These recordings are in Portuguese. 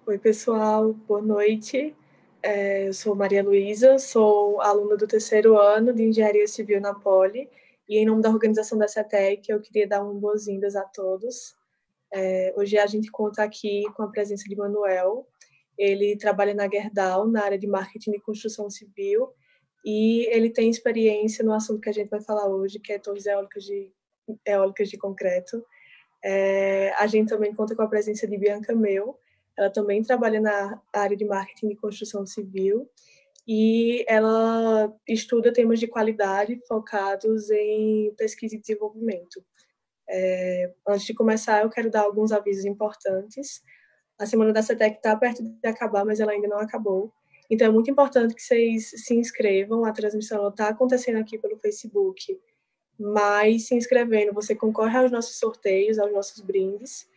Oi, pessoal, boa noite. Eu sou Maria Luísa, sou aluna do terceiro ano de Engenharia Civil na Poli, e em nome da organização da CETEC, eu queria dar boas-vindas a todos. Hoje a gente conta aqui com a presença de Manuel. Ele trabalha na Gerdau, na área de marketing e construção civil, e ele tem experiência no assunto que a gente vai falar hoje, que é torres eólicas de concreto. A gente também conta com a presença de Bianca Meu. Ela também trabalha na área de marketing e construção civil e ela estuda temas de qualidade focados em pesquisa e desenvolvimento. Antes de começar, eu quero dar alguns avisos importantes. A Semana da CETEC está perto de acabar, mas ela ainda não acabou. Então, é muito importante que vocês se inscrevam. A transmissão está acontecendo aqui pelo Facebook, mas se inscrevendo, você concorre aos nossos sorteios, aos nossos brindes,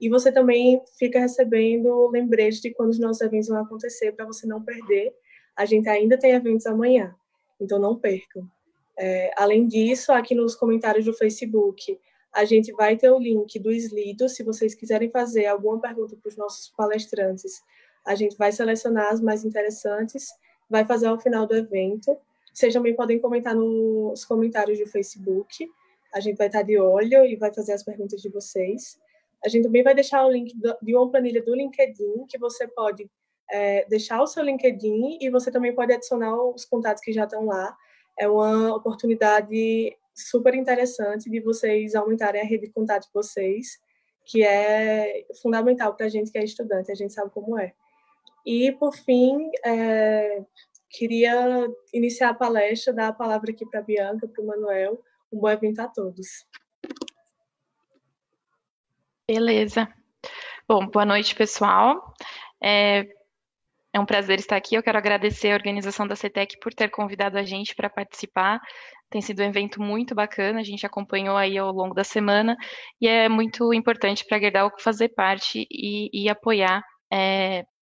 e você também fica recebendo lembretes de quando os nossos eventos vão acontecer, para você não perder. A gente ainda tem eventos amanhã, então não percam. Além disso, aqui nos comentários do Facebook, a gente vai ter o link do Slido. Se vocês quiserem fazer alguma pergunta para os nossos palestrantes, a gente vai selecionar as mais interessantes, vai fazer ao final do evento. Vocês também podem comentar nos comentários do Facebook. A gente vai estar de olho e vai fazer as perguntas de vocês. A gente também vai deixar o link de uma planilha do LinkedIn, que você pode deixar o seu LinkedIn e você também pode adicionar os contatos que já estão lá. É uma oportunidade super interessante de vocês aumentarem a rede de contatos de vocês, que é fundamental para a gente que é estudante, a gente sabe como é. E, por fim, queria iniciar a palestra, dar a palavra aqui para a Bianca, para o Manuel. Um bom evento a todos. Beleza. Bom, boa noite, pessoal. É um prazer estar aqui. Eu quero agradecer a organização da CETEC por ter convidado a gente para participar. Tem sido um evento muito bacana, a gente acompanhou aí ao longo da semana, e é muito importante para a Gerdau fazer parte e apoiar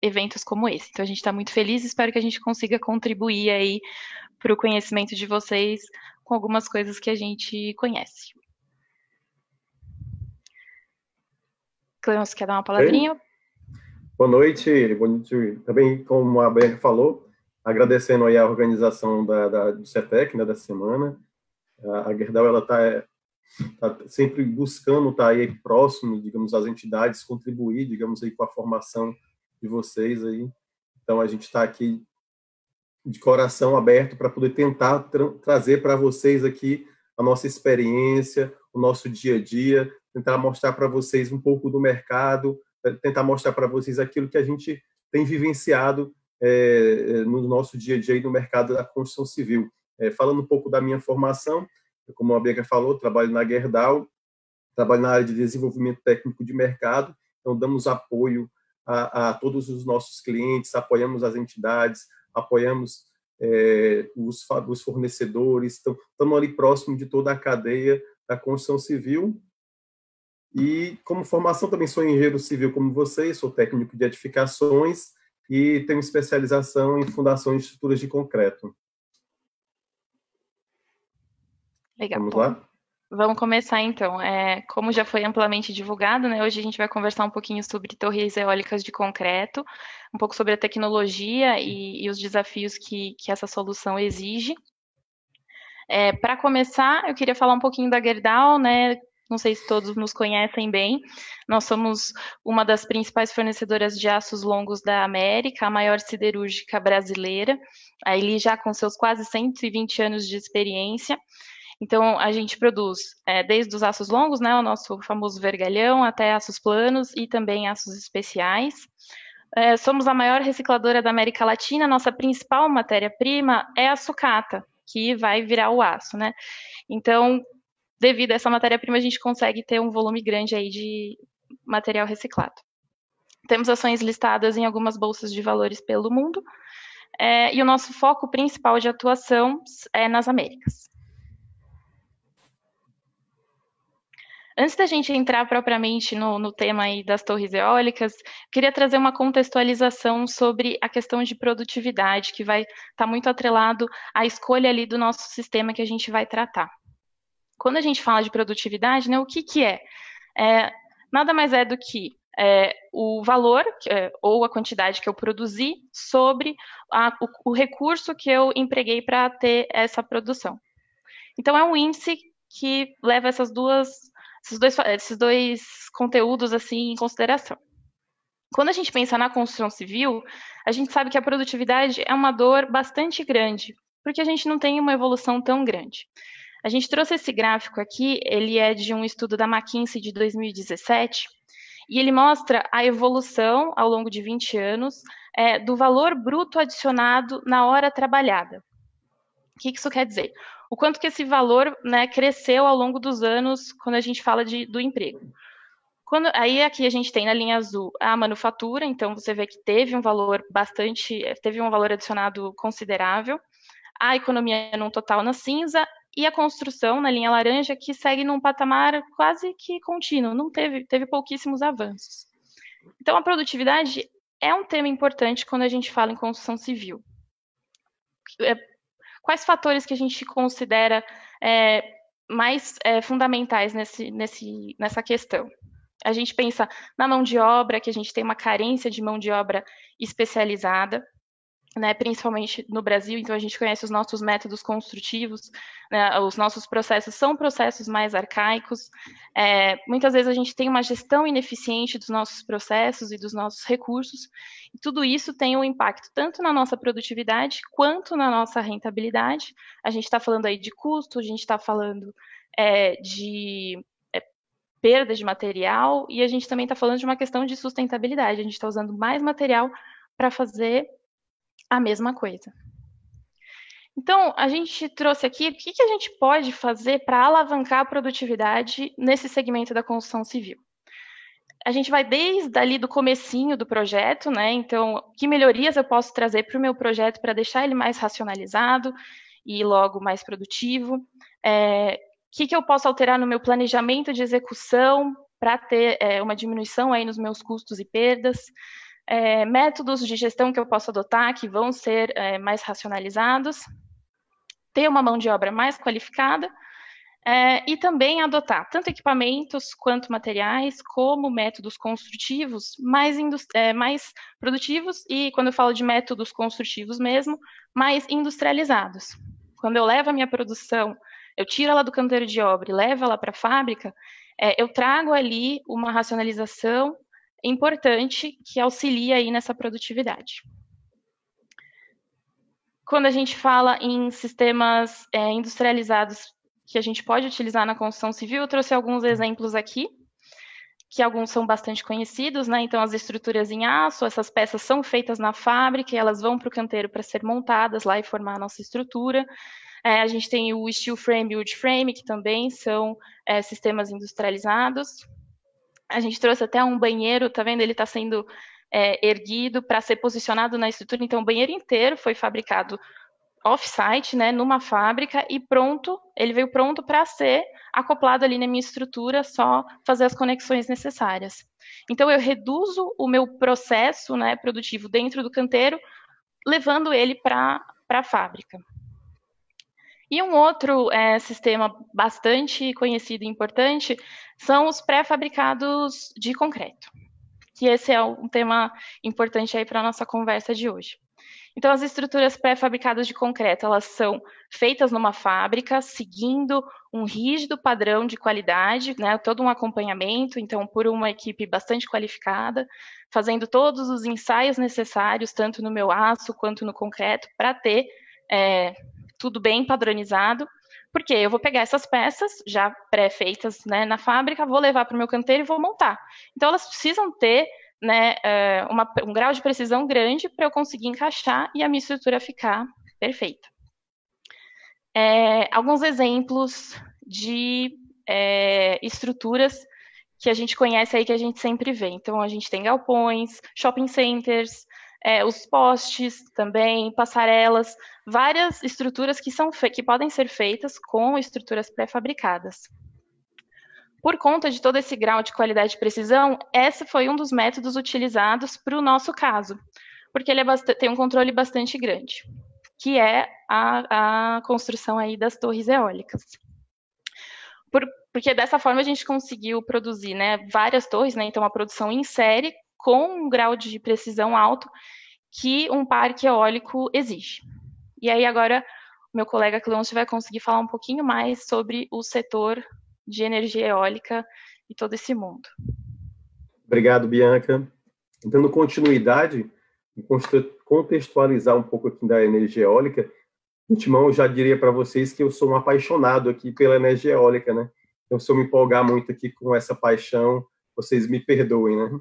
eventos como esse. Então, a gente está muito feliz e espero que a gente consiga contribuir aí para o conhecimento de vocês com algumas coisas que a gente conhece. Cleons, quer dar uma palavrinha? Boa noite. Também, como a Bianca falou, agradecendo aí a organização do CETEC, né, da semana. A Gerdau, ela está sempre buscando estar aí próximo, digamos, às entidades, contribuir, digamos, aí com a formação de vocês aí. Então, a gente está aqui de coração aberto para poder tentar trazer para vocês aqui a nossa experiência, o nosso dia a dia, tentar mostrar para vocês um pouco do mercado, tentar mostrar para vocês aquilo que a gente tem vivenciado no nosso dia a dia no mercado da construção civil. Falando um pouco da minha formação, como a Bianca falou, trabalho na Gerdau, trabalho na área de desenvolvimento técnico de mercado, então damos apoio a todos os nossos clientes, apoiamos as entidades, apoiamos os fornecedores, então estamos ali próximo de toda a cadeia da construção civil. E como formação também sou engenheiro civil como vocês, sou técnico de edificações e tenho especialização em fundações de estruturas de concreto. Legal. Vamos lá? Vamos começar então. Como já foi amplamente divulgado, né, hoje a gente vai conversar um pouquinho sobre torres eólicas de concreto, um pouco sobre a tecnologia e os desafios que essa solução exige. Para começar, eu queria falar um pouquinho da Gerdau, né? Não sei se todos nos conhecem bem. Nós somos uma das principais fornecedoras de aços longos da América, a maior siderúrgica brasileira, aí já com seus quase 120 anos de experiência. Então, a gente produz desde os aços longos, né, o nosso famoso vergalhão, até aços planos e também aços especiais. Somos a maior recicladora da América Latina. Nossa principal matéria-prima é a sucata, que vai virar o aço, né? Então, devido a essa matéria-prima, a gente consegue ter um volume grande aí de material reciclado. Temos ações listadas em algumas bolsas de valores pelo mundo, e o nosso foco principal de atuação é nas Américas. Antes da gente entrar propriamente no tema aí das torres eólicas, queria trazer uma contextualização sobre a questão de produtividade, que vai estar muito atrelado à escolha ali do nosso sistema que a gente vai tratar. Quando a gente fala de produtividade, né, o que é? Nada mais é do que o valor ou a quantidade que eu produzi sobre o recurso que eu empreguei para ter essa produção. Então, é um índice que leva esses dois conteúdos assim em consideração. Quando a gente pensa na construção civil, a gente sabe que a produtividade é uma dor bastante grande, porque a gente não tem uma evolução tão grande. A gente trouxe esse gráfico aqui, ele é de um estudo da McKinsey de 2017, e ele mostra a evolução ao longo de 20 anos do valor bruto adicionado na hora trabalhada. O que isso quer dizer? O quanto que esse valor, né, cresceu ao longo dos anos quando a gente fala do emprego. Aí aqui a gente tem na linha azul a manufatura, então você vê que teve um valor adicionado considerável, a economia num total na cinza, e a construção na linha laranja, que segue num patamar quase que contínuo, teve pouquíssimos avanços. Então, a produtividade é um tema importante quando a gente fala em construção civil. Quais fatores que a gente considera mais fundamentais nessa questão? A gente pensa na mão de obra, que a gente tem uma carência de mão de obra especializada, né, principalmente no Brasil, então a gente conhece os nossos métodos construtivos, né, os nossos processos são processos mais arcaicos, muitas vezes a gente tem uma gestão ineficiente dos nossos processos e dos nossos recursos, e tudo isso tem um impacto tanto na nossa produtividade quanto na nossa rentabilidade. A gente está falando aí de custo, a gente está falando de perda de material, e a gente também está falando de uma questão de sustentabilidade, a gente está usando mais material para fazer a mesma coisa. Então, a gente trouxe aqui o que a gente pode fazer para alavancar a produtividade nesse segmento da construção civil. A gente vai desde ali do comecinho do projeto, né? Então, que melhorias eu posso trazer para o meu projeto para deixar ele mais racionalizado e logo mais produtivo? O que eu posso alterar no meu planejamento de execução para ter uma diminuição aí nos meus custos e perdas? Métodos de gestão que eu posso adotar que vão ser mais racionalizados, ter uma mão de obra mais qualificada e também adotar tanto equipamentos quanto materiais, como métodos construtivos mais produtivos e, quando eu falo de métodos construtivos mesmo, mais industrializados. Quando eu levo a minha produção, eu tiro ela do canteiro de obra e levo ela para a fábrica, eu trago ali uma racionalização importante que auxilia aí nessa produtividade. Quando a gente fala em sistemas industrializados que a gente pode utilizar na construção civil, eu trouxe alguns exemplos aqui, que alguns são bastante conhecidos, né? Então, as estruturas em aço, essas peças são feitas na fábrica e elas vão para o canteiro para ser montadas lá e formar a nossa estrutura. A gente tem o steel frame e o wood frame, que também são sistemas industrializados. A gente trouxe até um banheiro, tá vendo? Ele está sendo erguido para ser posicionado na estrutura. Então, o banheiro inteiro foi fabricado off-site, né, numa fábrica, e pronto, ele veio pronto para ser acoplado ali na minha estrutura, só fazer as conexões necessárias. Então, eu reduzo o meu processo, né, produtivo dentro do canteiro, levando ele para a fábrica. E um outro sistema bastante conhecido e importante são os pré-fabricados de concreto, que esse é um tema importante aí para a nossa conversa de hoje. Então, as estruturas pré-fabricadas de concreto, elas são feitas numa fábrica, seguindo um rígido padrão de qualidade, né, todo um acompanhamento, então, por uma equipe bastante qualificada, fazendo todos os ensaios necessários, tanto no meu aço quanto no concreto, para ter tudo bem padronizado, porque eu vou pegar essas peças já pré-feitas, né, na fábrica, vou levar para o meu canteiro e vou montar. Então, elas precisam ter, né, um grau de precisão grande para eu conseguir encaixar e a minha estrutura ficar perfeita. Alguns exemplos de estruturas que a gente conhece aí, que a gente sempre vê. Então, a gente tem galpões, shopping centers, os postes também, passarelas, várias estruturas que podem ser feitas com estruturas pré-fabricadas. Por conta de todo esse grau de qualidade e precisão, esse foi um dos métodos utilizados para o nosso caso, porque ele tem um controle bastante grande, que é a construção aí das torres eólicas. porque dessa forma a gente conseguiu produzir, né, várias torres, né, então uma produção em série com um grau de precisão alto que um parque eólico exige. E aí agora o meu colega Cleoncio vai conseguir falar um pouquinho mais sobre o setor de energia eólica e todo esse mundo. Obrigado, Bianca. Dando continuidade, contextualizar um pouco aqui da energia eólica, de antemão eu já diria para vocês que eu sou um apaixonado aqui pela energia eólica, né? Então, se eu me empolgar muito aqui com essa paixão, vocês me perdoem, né?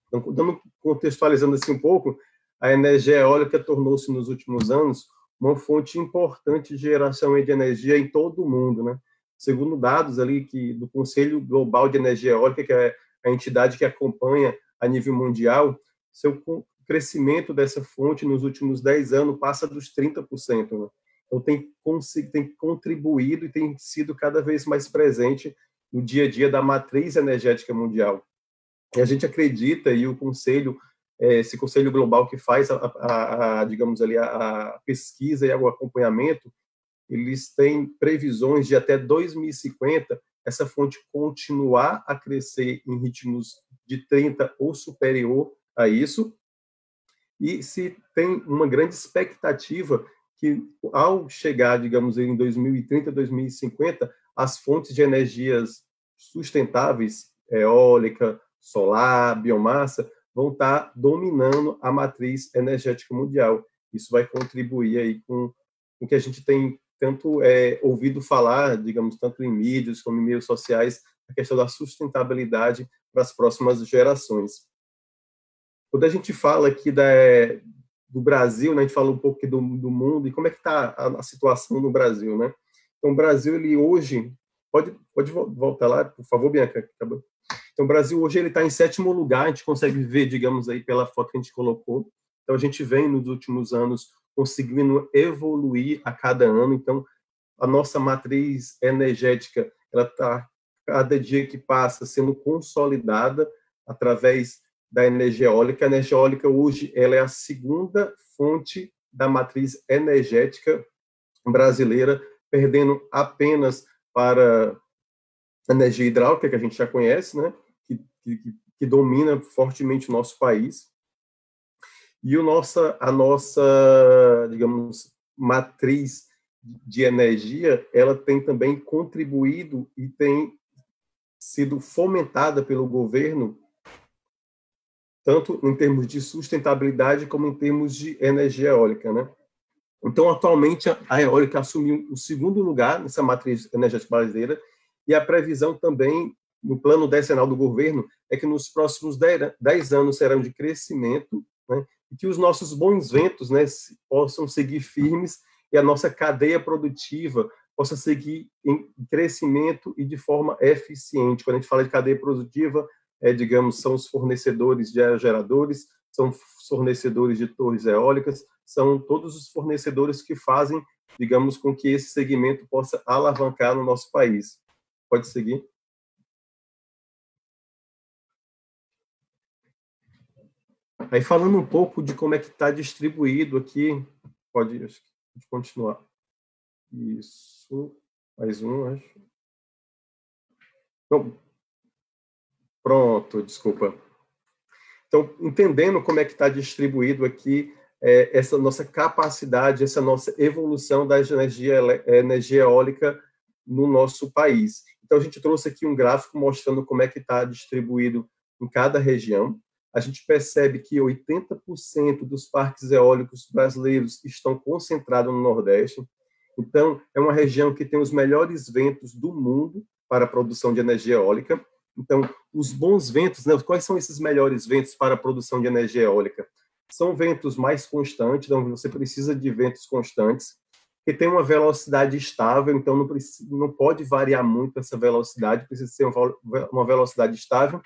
Então, contextualizando assim um pouco, a energia eólica tornou-se nos últimos anos uma fonte importante de geração de energia em todo o mundo, né? Segundo dados ali do Conselho Global de Energia Eólica, que é a entidade que acompanha a nível mundial, seu crescimento dessa fonte nos últimos 10 anos passa dos 30%, né? Então tem contribuído e tem sido cada vez mais presente no dia a dia da matriz energética mundial. E a gente acredita, e o Conselho, esse Conselho Global que faz digamos ali, a pesquisa e o acompanhamento, eles têm previsões de até 2050 essa fonte continuar a crescer em ritmos de 30 ou superior a isso, e se tem uma grande expectativa que, ao chegar, digamos, em 2030, 2050, as fontes de energias sustentáveis, eólica, solar, biomassa, vão estar dominando a matriz energética mundial. Isso vai contribuir aí com o que a gente tem tanto ouvido falar, digamos, tanto em mídias como em meios sociais, a questão da sustentabilidade para as próximas gerações. Quando a gente fala aqui do Brasil, né, a gente fala um pouco aqui do mundo, e como é que está a situação no Brasil, né? Então, o Brasil, ele hoje... Pode voltar lá, por favor, Bianca? Então, o Brasil hoje ele está em 7º lugar, a gente consegue ver, digamos, aí pela foto que a gente colocou. Então, a gente vem, nos últimos anos, conseguindo evoluir a cada ano. Então, a nossa matriz energética, ela está, cada dia que passa, sendo consolidada através da energia eólica. A energia eólica, hoje, ela é a segunda fonte da matriz energética brasileira, perdendo apenas para a energia hidráulica, que a gente já conhece, né? que domina fortemente o nosso país. E a nossa, digamos, matriz de energia, ela tem também contribuído e tem sido fomentada pelo governo, tanto em termos de sustentabilidade como em termos de energia eólica, né? Então, atualmente, a eólica assumiu o 2º lugar nessa matriz energética brasileira, e a previsão também, no plano decenal do governo, é que nos próximos 10 anos serão de crescimento, né, e que os nossos bons ventos, né, possam seguir firmes e a nossa cadeia produtiva possa seguir em crescimento e de forma eficiente. Quando a gente fala de cadeia produtiva, digamos, são os fornecedores de aerogeradores, são fornecedores de torres eólicas, são todos os fornecedores que fazem, digamos, com que esse segmento possa alavancar no nosso país. Pode seguir. Aí, falando um pouco de como é que está distribuído aqui, pode continuar. Isso, mais um, acho. Não. Pronto, desculpa. Então, entendendo como é que está distribuído aqui essa nossa capacidade, essa nossa evolução da energia eólica no nosso país. Então, a gente trouxe aqui um gráfico mostrando como é que está distribuído em cada região. A gente percebe que 80% dos parques eólicos brasileiros estão concentrados no Nordeste. Então, é uma região que tem os melhores ventos do mundo para a produção de energia eólica. Então, os bons ventos, né? Quais são esses melhores ventos para a produção de energia eólica? São ventos mais constantes, então você precisa de ventos constantes, que tem uma velocidade estável, então não pode variar muito essa velocidade, precisa ser uma velocidade estável,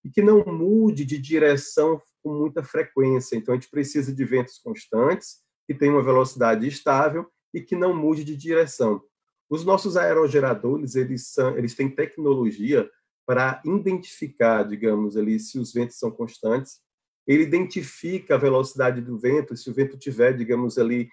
e que não mude de direção com muita frequência. Então, a gente precisa de ventos constantes, que tenham uma velocidade estável e que não mude de direção. Os nossos aerogeradores, eles têm tecnologia para identificar, digamos, ali, se os ventos são constantes. Ele identifica a velocidade do vento, se o vento tiver, digamos, ali,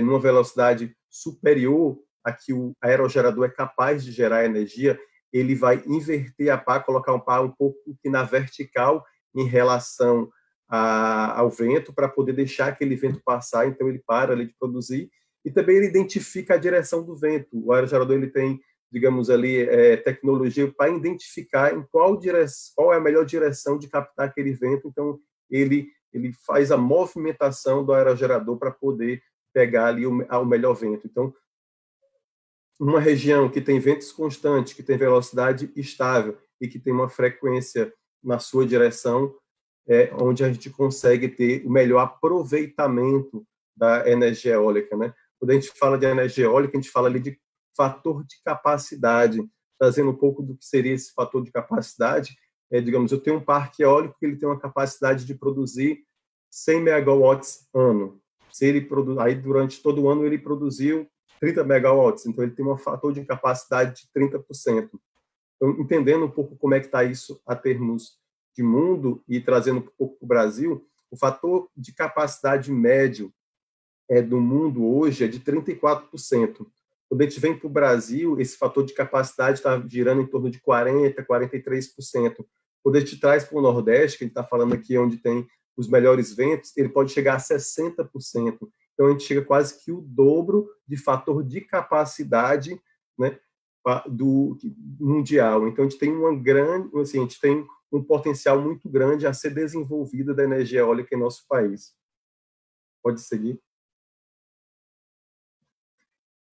numa velocidade superior a que o aerogerador é capaz de gerar energia, ele vai inverter a pá, colocar um pá um pouco na vertical em relação ao vento, para poder deixar aquele vento passar, então ele para ali de produzir, e também ele identifica a direção do vento. O aerogerador ele tem, digamos ali, tecnologia para identificar em qual é a melhor direção de captar aquele vento, então ele faz a movimentação do aerogerador para poder pegar ali o melhor vento. Então, uma região que tem ventos constantes, que tem velocidade estável e que tem uma frequência na sua direção, é onde a gente consegue ter o melhor aproveitamento da energia eólica, né? Quando a gente fala de energia eólica, a gente fala ali de fator de capacidade, trazendo um pouco do que seria esse fator de capacidade. Digamos, eu tenho um parque eólico que ele tem uma capacidade de produzir 100 megawatts ano. Se ele aí durante todo o ano ele produziu 30 megawatts, então ele tem um fator de capacidade de 30%. Então, entendendo um pouco como é que está isso a termos de mundo e trazendo um pouco para o Brasil, o fator de capacidade médio do mundo hoje é de 34%. Quando a gente vem para o Brasil, esse fator de capacidade está girando em torno de 40%, 43%. Quando a gente traz para o Nordeste, que a gente está falando aqui onde tem os melhores ventos, ele pode chegar a 60%. Então, a gente chega quase que o dobro de fator de capacidade, né, do mundial. Então, a gente tem a gente tem um potencial muito grande a ser desenvolvido da energia eólica em nosso país. Pode seguir.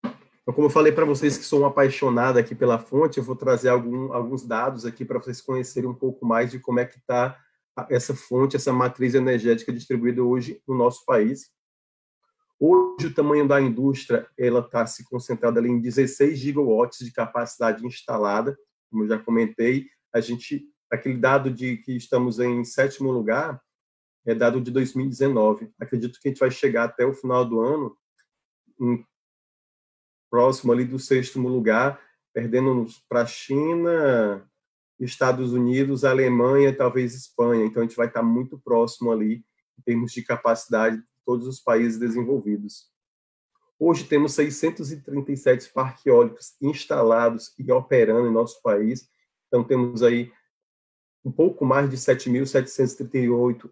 Então, como eu falei para vocês que sou um apaixonado aqui pela fonte, eu vou trazer alguns dados aqui para vocês conhecerem um pouco mais de como é que está essa fonte, essa matriz energética distribuída hoje no nosso país. Hoje, o tamanho da indústria ela está se concentrada ali em 16 gigawatts de capacidade instalada, como eu já comentei. Aquele dado de que estamos em 7º lugar é dado de 2019. Acredito que a gente vai chegar até o final do ano próximo ali do 6º lugar, perdendo para a China, Estados Unidos, Alemanha, talvez Espanha. Então, a gente vai estar muito próximo ali, em termos de capacidade, de todos os países desenvolvidos. Hoje, temos 637 parques eólicos instalados e operando em nosso país. Então, temos aí um pouco mais de 7.738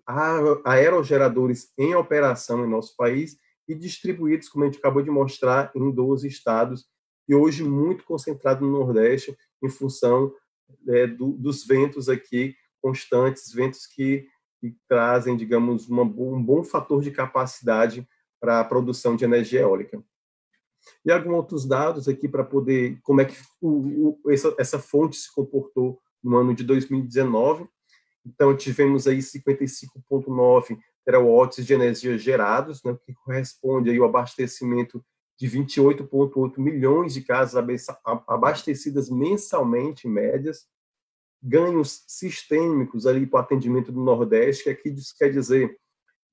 aerogeradores em operação em nosso país e distribuídos, como a gente acabou de mostrar, em 12 estados, e hoje muito concentrado no Nordeste, em função dos ventos aqui constantes, ventos que trazem, digamos, um bom fator de capacidade para a produção de energia eólica. E alguns outros dados aqui para poder, como é que essa fonte se comportou no ano de 2019. Então, tivemos aí 55,9 terawatts de energia gerados, né, que corresponde aí ao abastecimento de 28,8 milhões de casas abastecidas mensalmente, em médias. Ganhos sistêmicos ali para o atendimento do Nordeste, que aqui quer dizer,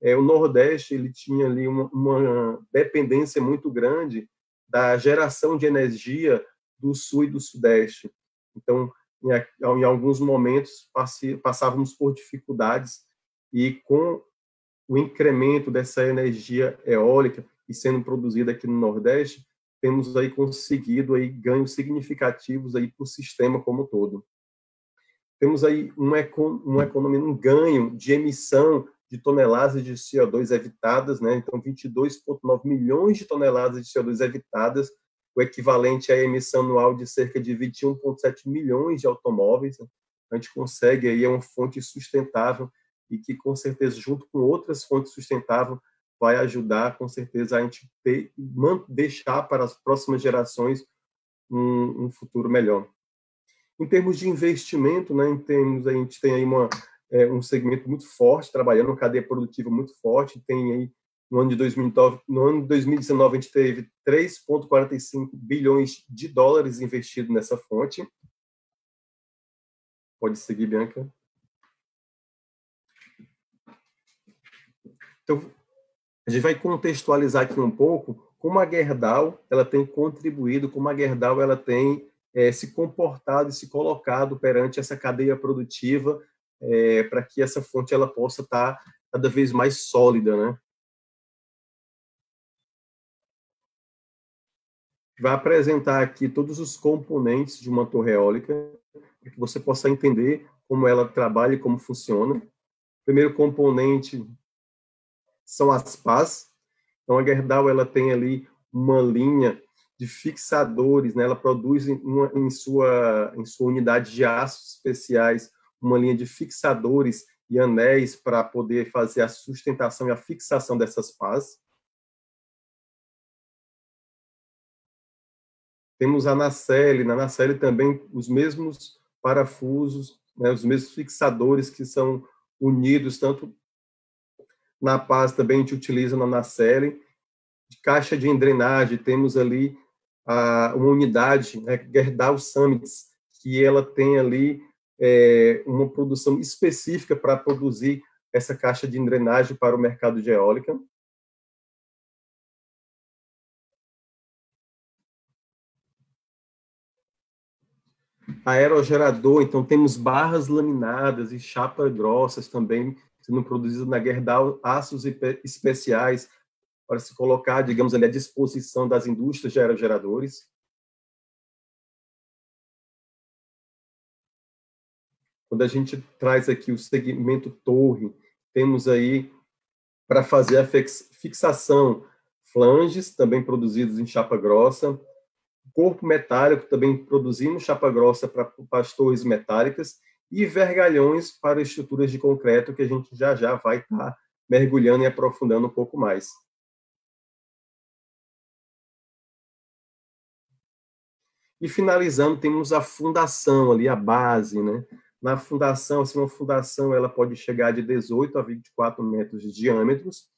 o Nordeste ele tinha ali uma dependência muito grande da geração de energia do Sul e do Sudeste. Então, em alguns momentos, passávamos por dificuldades e com o incremento dessa energia eólica e sendo produzida aqui no Nordeste, temos aí conseguido aí ganhos significativos aí para o sistema como um todo. Temos aí uma economia, um ganho de emissão de toneladas de CO2 evitadas, né? Então, 22,9 milhões de toneladas de CO2 evitadas, o equivalente à emissão anual de cerca de 21,7 milhões de automóveis. A gente consegue aí uma fonte sustentável e que, com certeza, junto com outras fontes sustentáveis, vai ajudar, com certeza, a gente deixar para as próximas gerações um futuro melhor. Em termos de investimento, né, a gente tem aí um segmento muito forte, trabalhando uma cadeia produtiva muito forte, tem aí no ano de 2019 a gente teve 3,45 bilhões de dólares investidos nessa fonte. Pode seguir, Bianca. Então, a gente vai contextualizar aqui um pouco como a Gerdau ela tem contribuído, como a Gerdau ela tem se comportado e se colocado perante essa cadeia produtiva para que essa fonte ela possa estar cada vez mais sólida, né? vai apresentar aqui todos os componentes de uma torre eólica, para que você possa entender como ela trabalha e como funciona. O primeiro componente são as pás. Então, a Gerdau ela tem ali uma linha de fixadores, né? Ela produz em sua unidade de aços especiais uma linha de fixadores e anéis para poder fazer a sustentação e a fixação dessas pás. Temos a nacelle. Na nacelle também os mesmos parafusos, né? Os mesmos fixadores que são unidos tanto na pás, também a gente utiliza na nacelle. De caixa de engrenagem, temos ali uma unidade, né, Gerdau Summits, que ela tem ali uma produção específica para produzir essa caixa de engrenagem para o mercado de eólica. Aerogerador, então temos barras laminadas e chapas grossas também sendo produzidas na Gerdau, aços especiais para se colocar, digamos ali, à disposição das indústrias de aerogeradores. Quando a gente traz aqui o segmento torre, temos aí para fazer a fixação flanges, também produzidos em chapa grossa, corpo metálico, também produzindo chapa grossa para as torres metálicas, e vergalhões para estruturas de concreto, que a gente já vai estar mergulhando e aprofundando um pouco mais. E finalizando, temos a fundação ali, a base, né? Na fundação, assim, uma fundação ela pode chegar de 18 a 24 metros de diâmetros.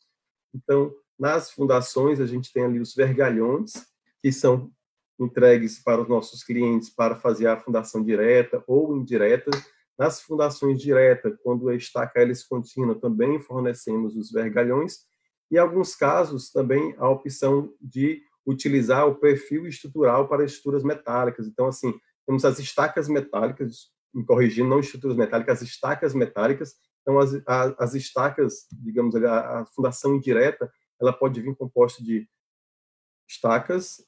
Então, nas fundações, a gente tem ali os vergalhões, que são entregues para os nossos clientes para fazer a fundação direta ou indireta. Nas fundações diretas, quando a estaca hélice contínua, também fornecemos os vergalhões. E, em alguns casos, também a opção de utilizar o perfil estrutural para estruturas metálicas. Então, assim, temos as estacas metálicas, me corrigindo, não estruturas metálicas, as estacas metálicas. Então, as estacas, digamos, a fundação indireta, ela pode vir composta de estacas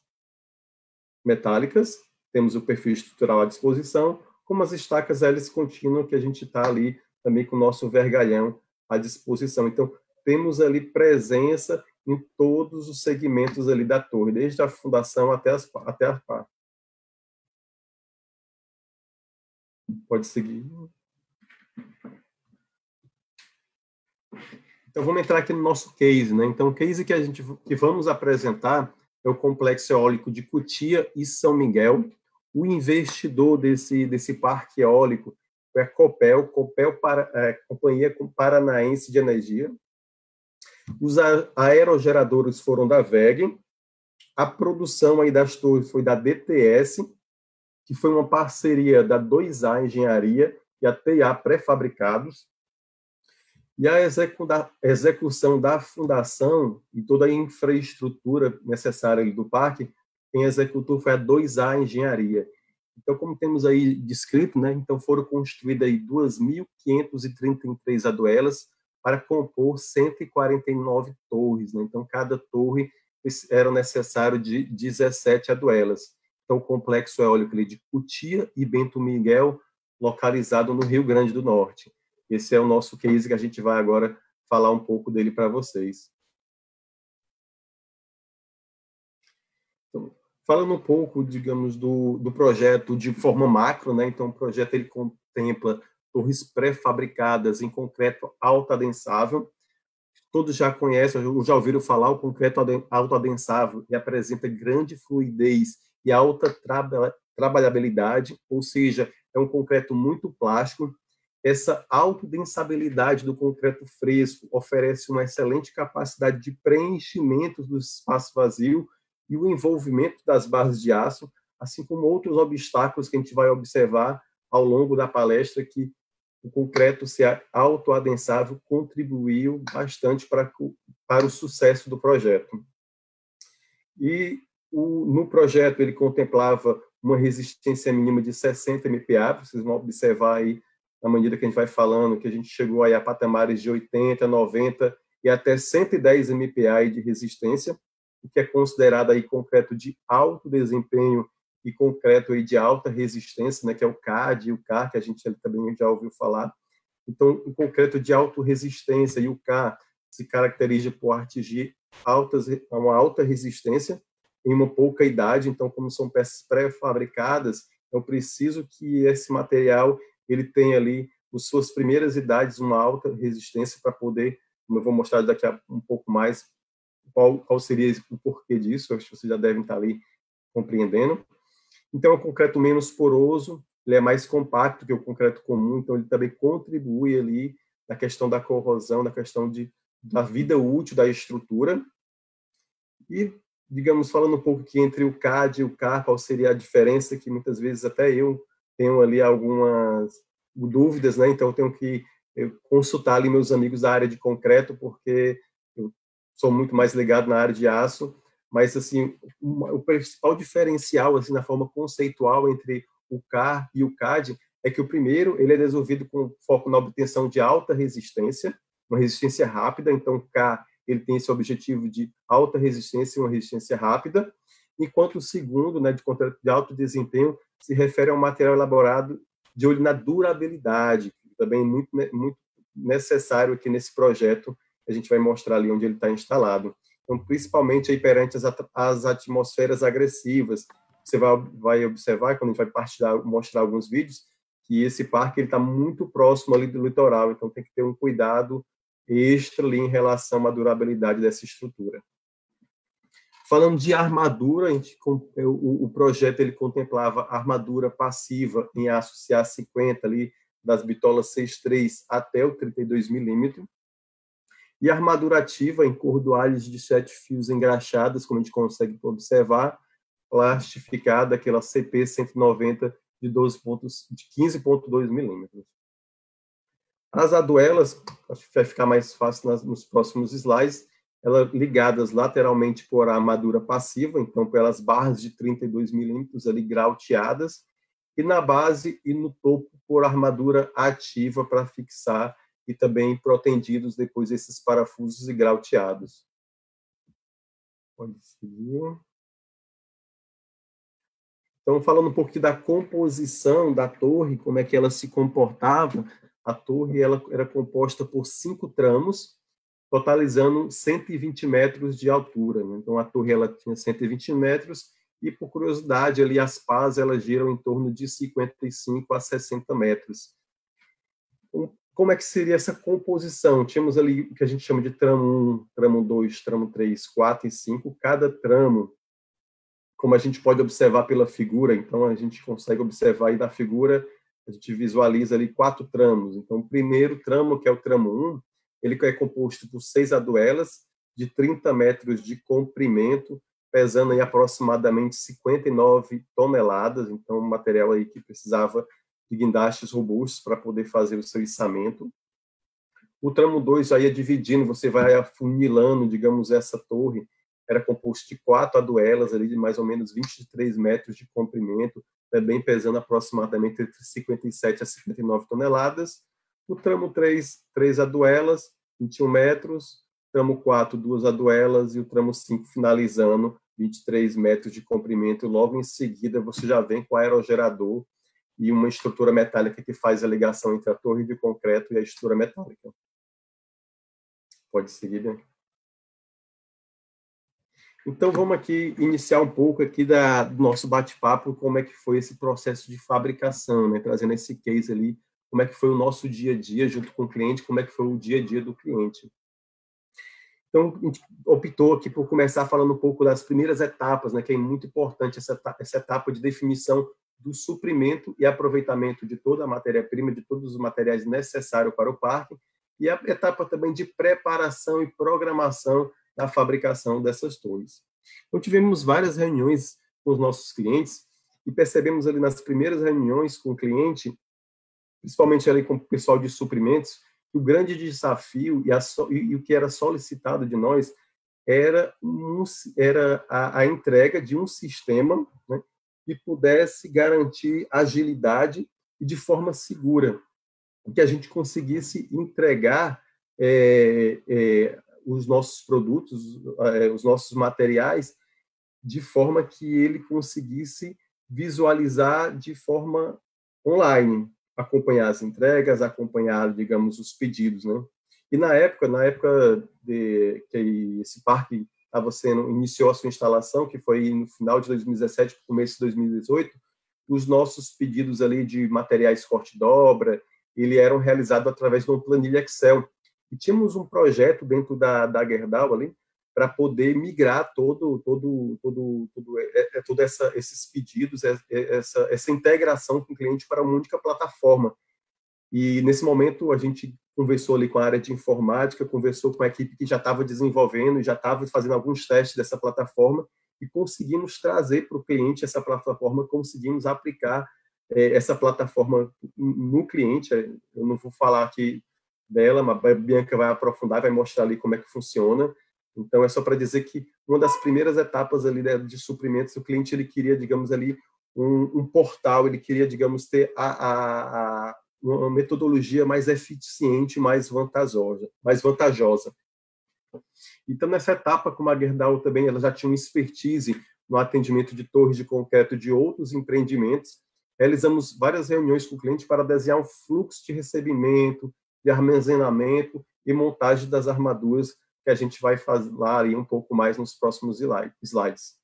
metálicas, temos o perfil estrutural à disposição, como as estacas hélice contínua, que a gente está ali também com o nosso vergalhão à disposição. Então, temos ali presença em todos os segmentos ali da torre, desde a fundação até a pá. Pode seguir. Então, vamos entrar aqui no nosso case, né? Então, o case que vamos apresentar é o Complexo Eólico de Cotia e São Miguel. O investidor desse parque eólico é a Copel, Companhia Paranaense de Energia. Os aerogeradores foram da WEG. A produção aí das torres foi da DTS, que foi uma parceria da 2A Engenharia e a TIA Pré-Fabricados. E a execução da fundação e toda a infraestrutura necessária do parque, quem executou foi a 2A Engenharia. Então, como temos aí descrito, né, então foram construídas aí 2.533 aduelas para compor 149 torres, né? Então, cada torre era necessário de 17 aduelas. Então, o complexo eólico ali de Cotia e Bento Miguel, localizado no Rio Grande do Norte. Esse é o nosso case que a gente vai agora falar um pouco dele para vocês. Então, falando um pouco, digamos, do projeto de forma macro, né? Então, o projeto ele contempla torres pré-fabricadas em concreto alto-adensável. Todos já conhecem, já ouviram falar, o concreto alto-adensável e apresenta grande fluidez e alta trabalhabilidade, ou seja, é um concreto muito plástico. Essa autodensabilidade do concreto fresco oferece uma excelente capacidade de preenchimento do espaço vazio e o envolvimento das barras de aço, assim como outros obstáculos que a gente vai observar ao longo da palestra, que o concreto ser autoadensável contribuiu bastante para o sucesso do projeto. E no projeto ele contemplava uma resistência mínima de 60 MPa, vocês vão observar aí, na medida que a gente vai falando, que a gente chegou aí a patamares de 80, 90 e até 110 MPa de resistência. o que é considerado aí concreto de alto desempenho e concreto aí de alta resistência, né, que é o CAD e o CAR, que a gente também já ouviu falar. Então, o concreto de alta resistência e o CAR se caracteriza por atingir uma alta resistência em uma pouca idade. Então, como são peças pré-fabricadas, eu preciso que esse material ele tenha ali, nas suas primeiras idades, uma alta resistência para poder, como eu vou mostrar daqui a um pouco mais, qual seria o porquê disso. Eu acho que vocês já devem estar ali compreendendo. Então, é um concreto menos poroso, ele é mais compacto que o concreto comum, então ele também contribui ali na questão da corrosão, na questão da vida útil da estrutura. E, digamos, falando um pouco aqui entre o CAD e o CAR, qual seria a diferença, que muitas vezes até eu tenho ali algumas dúvidas, né? Então eu tenho que consultar ali meus amigos da área de concreto, porque eu sou muito mais ligado na área de aço, mas assim, o principal diferencial assim na forma conceitual entre o CAR e o CAD é que o primeiro, ele é desenvolvido com foco na obtenção de alta resistência, uma resistência rápida. Então o CAR, ele tem esse objetivo de alta resistência e uma resistência rápida, enquanto o segundo, né, de concreto de alto desempenho, se refere a um material elaborado de olho na durabilidade, que também é muito necessário aqui nesse projeto. A gente vai mostrar ali onde ele está instalado. Então, principalmente aí perante as atmosferas agressivas, você vai observar, quando a gente vai mostrar alguns vídeos, que esse parque está muito próximo ali do litoral, então tem que ter um cuidado extra ali em relação à durabilidade dessa estrutura. Falando de armadura, o projeto ele contemplava armadura passiva em aço CA50 ali das bitolas 6.3 até o 32 milímetros, e armadura ativa em cordoalhos de 7 fios engraxadas, como a gente consegue observar, plastificada, aquela CP 190 de 15,2 milímetros. As aduelas, acho que vai ficar mais fácil nos próximos slides, elas ligadas lateralmente por armadura passiva, então pelas barras de 32 milímetros ali grauteadas, e na base e no topo por armadura ativa para fixar e também protendidos depois esses parafusos e grauteados. Pode seguir. Então, falando um pouco da composição da torre, como é que ela se comportava, a torre ela era composta por 5 tramos, totalizando 120 metros de altura. Né? Então, a torre ela tinha 120 metros e, por curiosidade, ali as pás elas giram em torno de 55 a 60 metros. Então, como é que seria essa composição? Tínhamos ali o que a gente chama de tramo 1, tramo 2, tramo 3, 4 e 5. Cada tramo, como a gente pode observar pela figura, então a gente consegue observar aí da figura, a gente visualiza ali 4 tramos. Então, o primeiro tramo, que é o tramo 1, ele é composto por 6 aduelas de 30 metros de comprimento, pesando aí aproximadamente 59 toneladas, então um material aí que precisava de guindastes robustos para poder fazer o seu içamento. O tramo 2 aí é dividindo, você vai afunilando, digamos, essa torre, era composto de 4 aduelas ali de mais ou menos 23 metros de comprimento, também pesando aproximadamente entre 57 a 59 toneladas. O tramo 3, 3 aduelas, 21 metros. Tramo 4, 2 aduelas. E o tramo 5, finalizando, 23 metros de comprimento. Logo em seguida, você já vem com o aerogerador e uma estrutura metálica que faz a ligação entre a torre de concreto e a estrutura metálica. Pode seguir, Bianca. Então, vamos aqui iniciar um pouco aqui do nosso bate-papo, como é que foi esse processo de fabricação, né? Trazendo esse case ali, como é que foi o nosso dia a dia junto com o cliente, como é que foi o dia a dia do cliente. Então, a gente optou aqui por começar falando um pouco das primeiras etapas, né? Que é muito importante essa etapa de definição do suprimento e aproveitamento de toda a matéria-prima, de todos os materiais necessários para o parque, e a etapa também de preparação e programação da fabricação dessas torres. Então, tivemos várias reuniões com os nossos clientes e percebemos ali nas primeiras reuniões com o cliente, principalmente ali com o pessoal de suprimentos, que o grande desafio e o que era solicitado de nós era a entrega de um sistema, né, que pudesse garantir agilidade e de forma segura, que a gente conseguisse entregar os nossos produtos, os nossos materiais, de forma que ele conseguisse visualizar de forma online, acompanhar as entregas, acompanhar, digamos, os pedidos, né? E na época de que esse parque iniciou a sua instalação, que foi no final de 2017, começo de 2018, os nossos pedidos ali de materiais corte-dobra, ele eram realizados através de uma planilha Excel. E tínhamos um projeto dentro da Gerdau ali para poder migrar esses pedidos, essa integração com o cliente para uma única plataforma. E, nesse momento, a gente conversou ali com a área de informática, conversou com a equipe que já estava desenvolvendo, já estava fazendo alguns testes dessa plataforma e conseguimos trazer para o cliente essa plataforma, conseguimos aplicar essa plataforma no cliente. Eu não vou falar aqui dela, mas a Bianca vai aprofundar, vai mostrar ali como é que funciona. Então, é só para dizer que uma das primeiras etapas ali de suprimentos, o cliente ele queria, digamos, ali um portal, ele queria, digamos, ter uma metodologia mais eficiente, mais vantajosa. Então, nessa etapa, como a Gerdau também, ela já tinha uma expertise no atendimento de torres de concreto de outros empreendimentos, realizamos várias reuniões com o cliente para desenhar um fluxo de recebimento, de armazenamento e montagem das armaduras, que a gente vai falar aí um pouco mais nos próximos slides.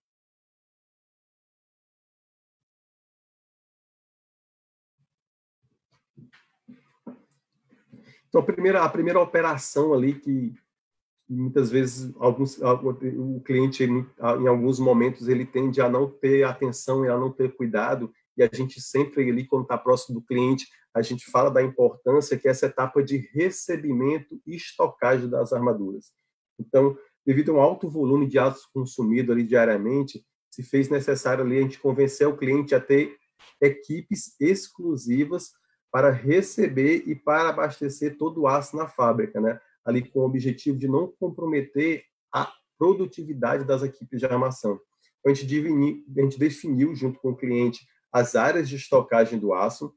Então, a primeira operação ali que muitas vezes o cliente, em alguns momentos, ele tende a não ter atenção e a não ter cuidado, e a gente sempre ali, quando está próximo do cliente, a gente fala da importância que é essa etapa de recebimento e estocagem das armaduras. Então, devido a um alto volume de aço consumido ali diariamente, se fez necessário ali a gente convencer o cliente a ter equipes exclusivas para receber e para abastecer todo o aço na fábrica, né? Ali com o objetivo de não comprometer a produtividade das equipes de armação. Então, a gente definiu, junto com o cliente, as áreas de estocagem do aço.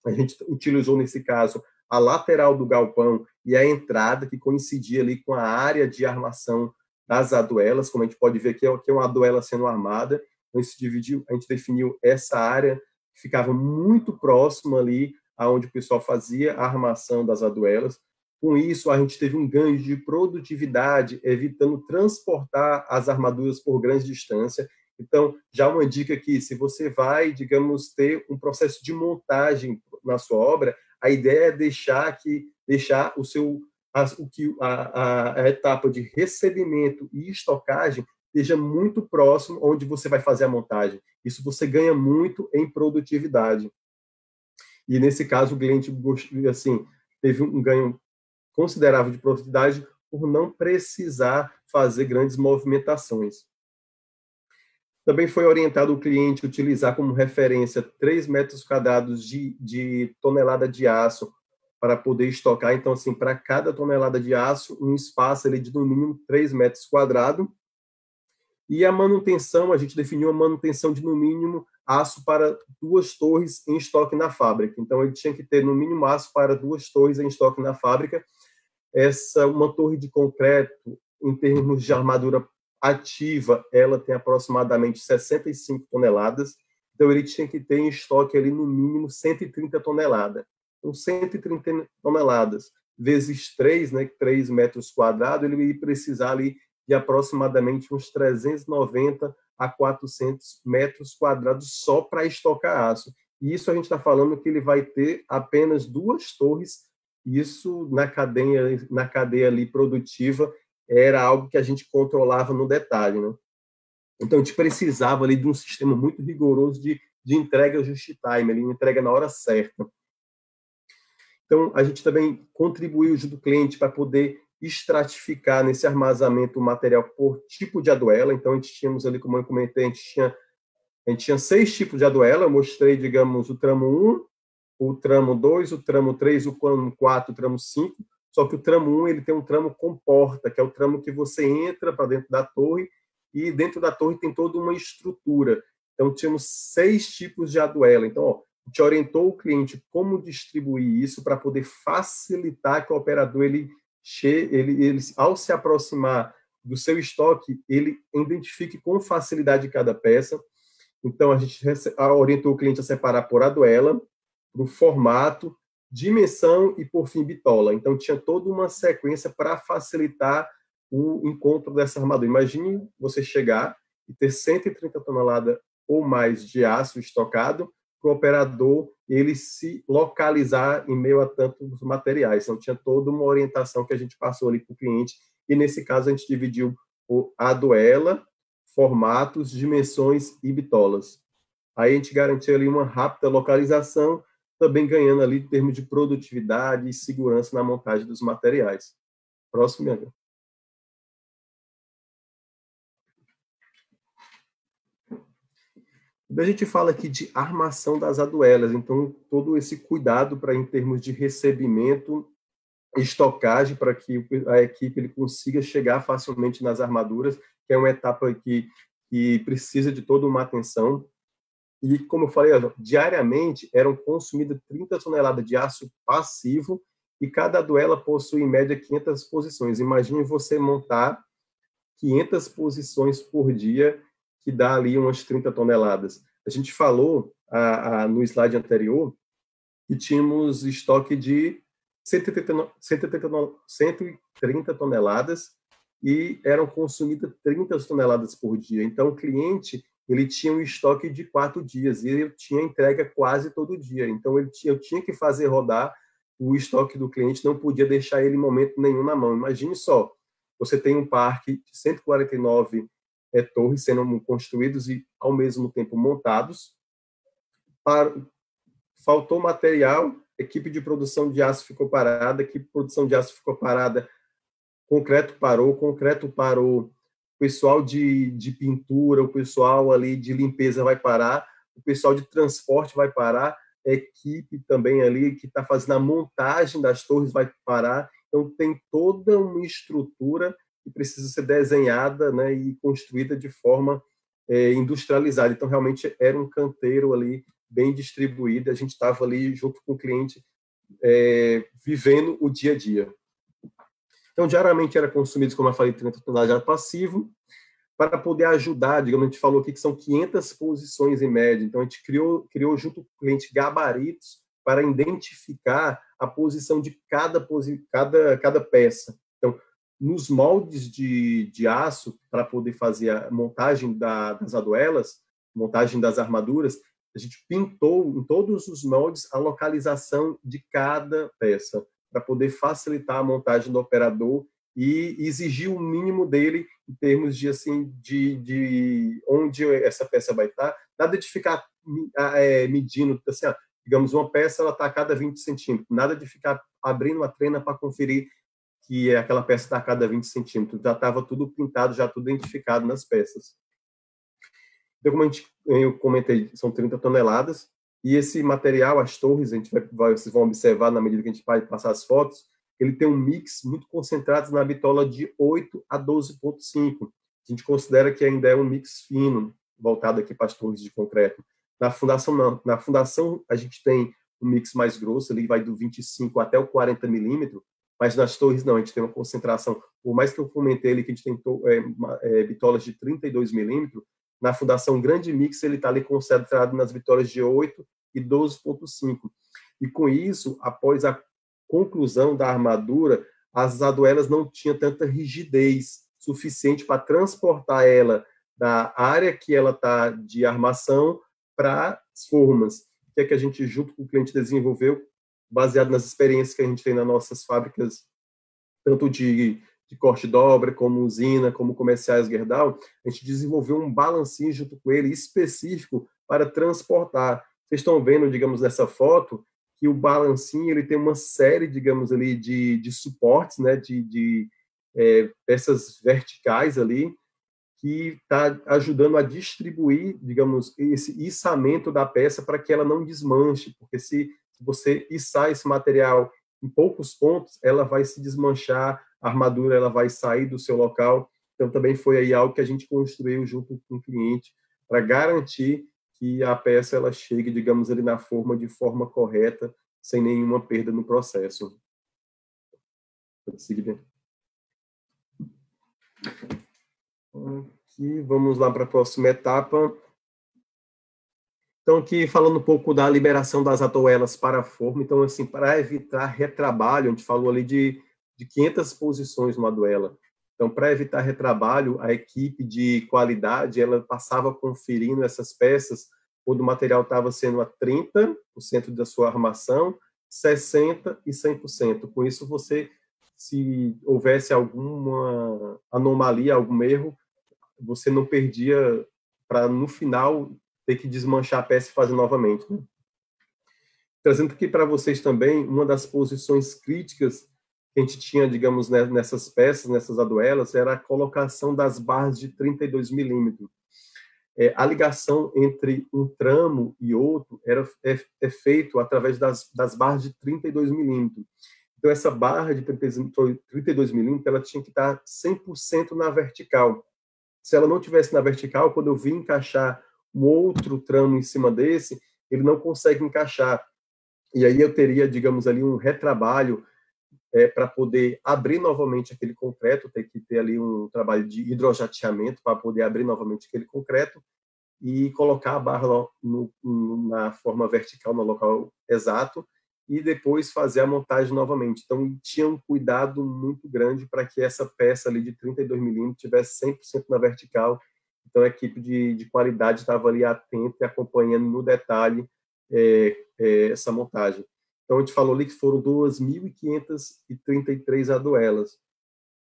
A gente utilizou, nesse caso, a lateral do galpão e a entrada, que coincidia ali com a área de armação das aduelas, como a gente pode ver aqui, é uma aduela sendo armada. Então, a gente definiu essa área, que ficava muito próximo ali aonde o pessoal fazia a armação das aduelas. Com isso, a gente teve um ganho de produtividade, evitando transportar as armaduras por grande distância. Então, já uma dica aqui, se você vai, digamos, ter um processo de montagem na sua obra, a ideia é deixar a etapa de recebimento e estocagem esteja muito próximo onde você vai fazer a montagem. Isso você ganha muito em produtividade. E, nesse caso, o cliente assim, teve um ganho considerável de produtividade por não precisar fazer grandes movimentações. Também foi orientado o cliente a utilizar como referência 3 metros quadrados de tonelada de aço para poder estocar. Então, assim, para cada tonelada de aço, um espaço ali de no mínimo 3 metros quadrados. E a manutenção, a gente definiu a manutenção de no mínimo aço para 2 torres em estoque na fábrica. Então, ele tinha que ter no mínimo aço para 2 torres em estoque na fábrica. Uma torre de concreto, em termos de armadura ativa, ela tem aproximadamente 65 toneladas. Então, ele tinha que ter em estoque ali no mínimo 130 toneladas. Então, 130 toneladas vezes 3, né, 3 metros quadrados, ele ia precisar ali de aproximadamente uns 390 a 400 metros quadrados só para estocar aço. E isso a gente está falando que ele vai ter apenas 2 torres. Isso na cadeia ali produtiva era algo que a gente controlava no detalhe, né? Então a gente precisava ali de um sistema muito rigoroso de entrega just time, ali, entrega na hora certa. Então a gente também contribuiu junto do cliente para poder estratificar nesse armazenamento o material por tipo de aduela. Então a gente tínhamos ali, como eu comentei, a gente tinha 6 tipos de aduela. Eu mostrei, digamos, o tramo 1, o tramo 2, o tramo 3, o tramo 4, o tramo 5, só que o tramo 1 ele tem um tramo com porta, que é o tramo que você entra para dentro da torre, e dentro da torre tem toda uma estrutura. Então, tínhamos 6 tipos de aduela. Então, a gente orientou o cliente como distribuir isso para poder facilitar que o operador ele ele, ao se aproximar do seu estoque, ele identifique com facilidade cada peça. Então, a gente orientou o cliente a separar por aduela, por formato, dimensão e, por fim, bitola. Então, tinha toda uma sequência para facilitar o encontro dessa armadura. Imagine você chegar e ter 130 toneladas ou mais de aço estocado, para o operador ele se localizar em meio a tantos materiais. Então, tinha toda uma orientação que a gente passou ali para o cliente, e nesse caso a gente dividiu a aduela, formatos, dimensões e bitolas. Aí a gente garantiu ali uma rápida localização, também ganhando ali em termos de produtividade e segurança na montagem dos materiais. Próximo, Bianca. A gente fala aqui de armação das aduelas, então todo esse cuidado para, em termos de recebimento, estocagem, para que a equipe ele consiga chegar facilmente nas armaduras, que é uma etapa que precisa de toda uma atenção. E, como eu falei, diariamente eram consumidas 30 toneladas de aço passivo, e cada aduela possui, em média, 500 posições. Imagine você montar 500 posições por dia, que dá ali umas 30 toneladas. A gente falou no slide anterior que tínhamos estoque de 130 toneladas e eram consumidas 30 toneladas por dia. Então, o cliente ele tinha um estoque de 4 dias e ele tinha entrega quase todo dia. Então, eu tinha que fazer rodar o estoque do cliente, não podia deixar ele em momento nenhum na mão. Imagine só, você tem um parque de 149 torres sendo construídos e, ao mesmo tempo, montados. Faltou material, equipe de produção de aço ficou parada, equipe de produção de aço ficou parada, concreto parou, o pessoal de pintura, o pessoal ali de limpeza vai parar, o pessoal de transporte vai parar, a equipe também ali que está fazendo a montagem das torres vai parar. Então, tem toda uma estrutura que precisa ser desenhada, né, e construída de forma industrializada. Então, realmente, era um canteiro ali bem distribuído. A gente estava ali junto com o cliente, vivendo o dia a dia. Então, diariamente era consumido, como eu falei, 30 toneladas de aço passivo, para poder ajudar, digamos, a gente falou aqui que são 500 posições em média. Então, a gente criou junto com o cliente gabaritos para identificar a posição de cada peça. Então, nos moldes de aço, para poder fazer a montagem das aduelas, montagem das armaduras, a gente pintou em todos os moldes a localização de cada peça, para poder facilitar a montagem do operador e exigir o mínimo dele em termos de, assim, de onde essa peça vai estar. Nada de ficar medindo, assim, digamos, uma peça ela está a cada 20 centímetros, nada de ficar abrindo a trena para conferir que aquela peça está a cada 20 centímetros. Já estava tudo pintado, já tudo identificado nas peças. Então, como eu comentei, são 30 toneladas, e esse material, as torres, vocês vão observar na medida que a gente vai passar as fotos, ele tem um mix muito concentrado na bitola de 8 a 12,5. A gente considera que ainda é um mix fino, voltado aqui para as torres de concreto. Na fundação, não. Na fundação, a gente tem um mix mais grosso, ele vai do 25 até o 40 milímetros, mas nas torres, não, a gente tem uma concentração, por mais que eu comentei ali que a gente tem bitolas de 32 milímetros, na fundação grande mix, ele está ali concentrado nas bitolas de 8 e 12,5. E com isso, após a conclusão da armadura, as aduelas não tinham tanta rigidez suficiente para transportar ela da área que ela está de armação para as formas, que é que a gente, junto com o cliente, desenvolveu, baseado nas experiências que a gente tem nas nossas fábricas, tanto de corte e dobra, como usina, como comerciais Gerdau, a gente desenvolveu um balancinho junto com ele específico para transportar. Vocês estão vendo, digamos, nessa foto, que o balancinho ele tem uma série, digamos, ali de suportes, né, de peças verticais ali, que está ajudando a distribuir, digamos, esse içamento da peça para que ela não desmanche, porque se você içar esse material em poucos pontos, ela vai se desmanchar, a armadura ela vai sair do seu local. Então, também foi aí algo que a gente construiu junto com o cliente para garantir que a peça ela chegue, digamos, ali na forma de forma correta, sem nenhuma perda no processo. Pode seguir bem. Aqui, vamos lá para a próxima etapa. Então, aqui falando um pouco da liberação das atoelas para a forma. Então, assim, para evitar retrabalho, a gente falou ali de 500 posições numa aduela. Então, para evitar retrabalho, a equipe de qualidade, ela passava conferindo essas peças quando o material estava sendo a 30% da sua armação, 60% e 100%. Com isso, você, se houvesse alguma anomalia, algum erro, você não perdia para, no final, ter que desmanchar a peça e fazer novamente, né? Trazendo aqui para vocês também uma das posições críticas que a gente tinha, digamos, nessas peças, nessas aduelas, era a colocação das barras de 32 milímetros. A ligação entre um tramo e outro é feito através das barras de 32 milímetros. Então, essa barra de 32 milímetros, ela tinha que estar 100% na vertical. Se ela não tivesse na vertical, quando eu vim encaixar um outro tramo em cima desse, ele não consegue encaixar. E aí eu teria, digamos ali, um retrabalho para poder abrir novamente aquele concreto, tem que ter ali um trabalho de hidrojateamento para poder abrir novamente aquele concreto e colocar a barra na forma vertical, no local exato, e depois fazer a montagem novamente. Então, tinha um cuidado muito grande para que essa peça ali de 32 milímetros tivesse 100% na vertical. Então, a equipe de qualidade estava ali atenta e acompanhando no detalhe essa montagem. Então, a gente falou ali que foram 2.533 aduelas.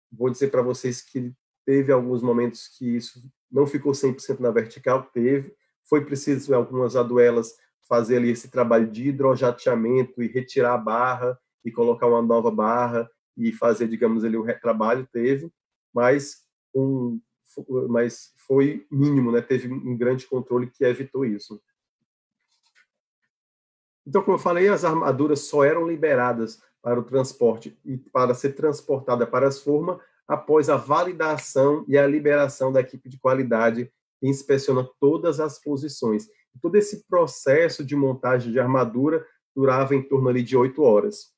Vou dizer para vocês que teve alguns momentos que isso não ficou 100% na vertical, teve. Foi preciso, em algumas aduelas, fazer ali esse trabalho de hidrojateamento e retirar a barra e colocar uma nova barra e fazer, digamos, ali o retrabalho, teve, mas foi mínimo, né? Teve um grande controle que evitou isso. Então, como eu falei, as armaduras só eram liberadas para o transporte e para ser transportada para as formas após a validação e a liberação da equipe de qualidade que inspeciona todas as posições. Todo esse processo de montagem de armadura durava em torno ali de 8 horas.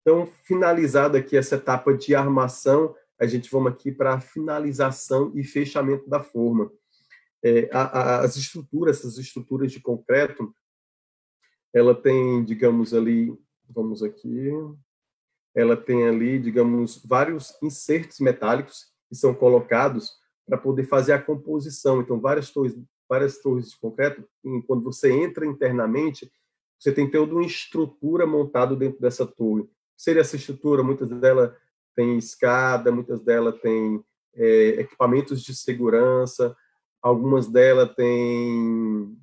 Então, finalizada aqui essa etapa de armação, a gente vamos aqui para a finalização e fechamento da forma. Essas estruturas de concreto, ela tem, digamos ali, vamos aqui, ela tem ali, digamos, vários insertos metálicos que são colocados para poder fazer a composição. Então, várias torres de concreto, quando você entra internamente, você tem toda uma estrutura montada dentro dessa torre. Seria essa estrutura, muitas delas têm escada, muitas delas têm equipamentos de segurança, algumas delas têm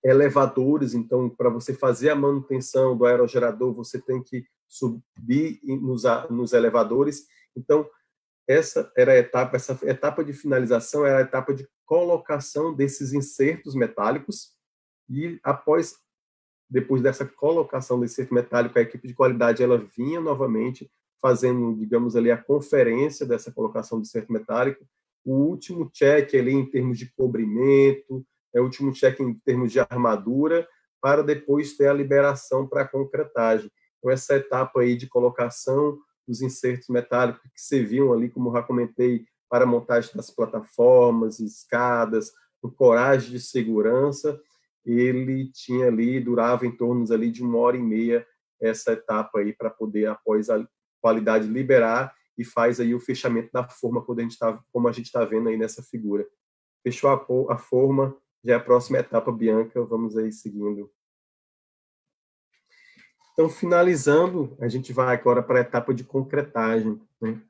elevadores. Então, para você fazer a manutenção do aerogerador, você tem que subir nos elevadores. Então, essa etapa de finalização era a etapa de colocação desses insertos metálicos e depois dessa colocação do inserto metálico, a equipe de qualidade ela vinha novamente fazendo, digamos ali, a conferência dessa colocação do inserto metálico, o último check ali em termos de cobrimento, o último check em termos de armadura, para depois ter a liberação para a concretagem. Então, essa etapa aí de colocação dos insertos metálicos que serviam ali, como eu já comentei, para a montagem das plataformas, escadas, com coragem de segurança, ele tinha ali, durava em torno ali de 1h30 essa etapa aí, para poder, após a qualidade, liberar e faz aí o fechamento da forma, como a gente está vendo aí nessa figura. Fechou a forma, já é a próxima etapa, Bianca, vamos aí seguindo. Então, finalizando, a gente vai agora para a etapa de concretagem, né?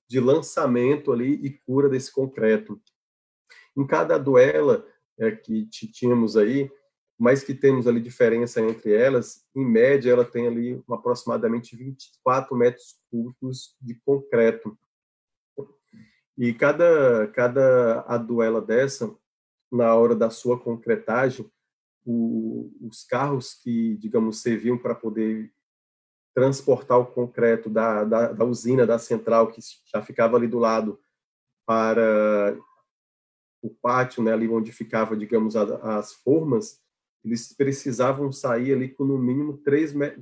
De lançamento ali e cura desse concreto. Em cada aduela que tínhamos aí, mas que temos ali diferença entre elas, em média, ela tem ali aproximadamente 24 metros cúbicos de concreto. E cada aduela dessa, na hora da sua concretagem, os carros que, digamos, serviam para poder transportar o concreto da usina, da central, que já ficava ali do lado, para o pátio, né, ali onde ficava, digamos, as formas, eles precisavam sair ali com no mínimo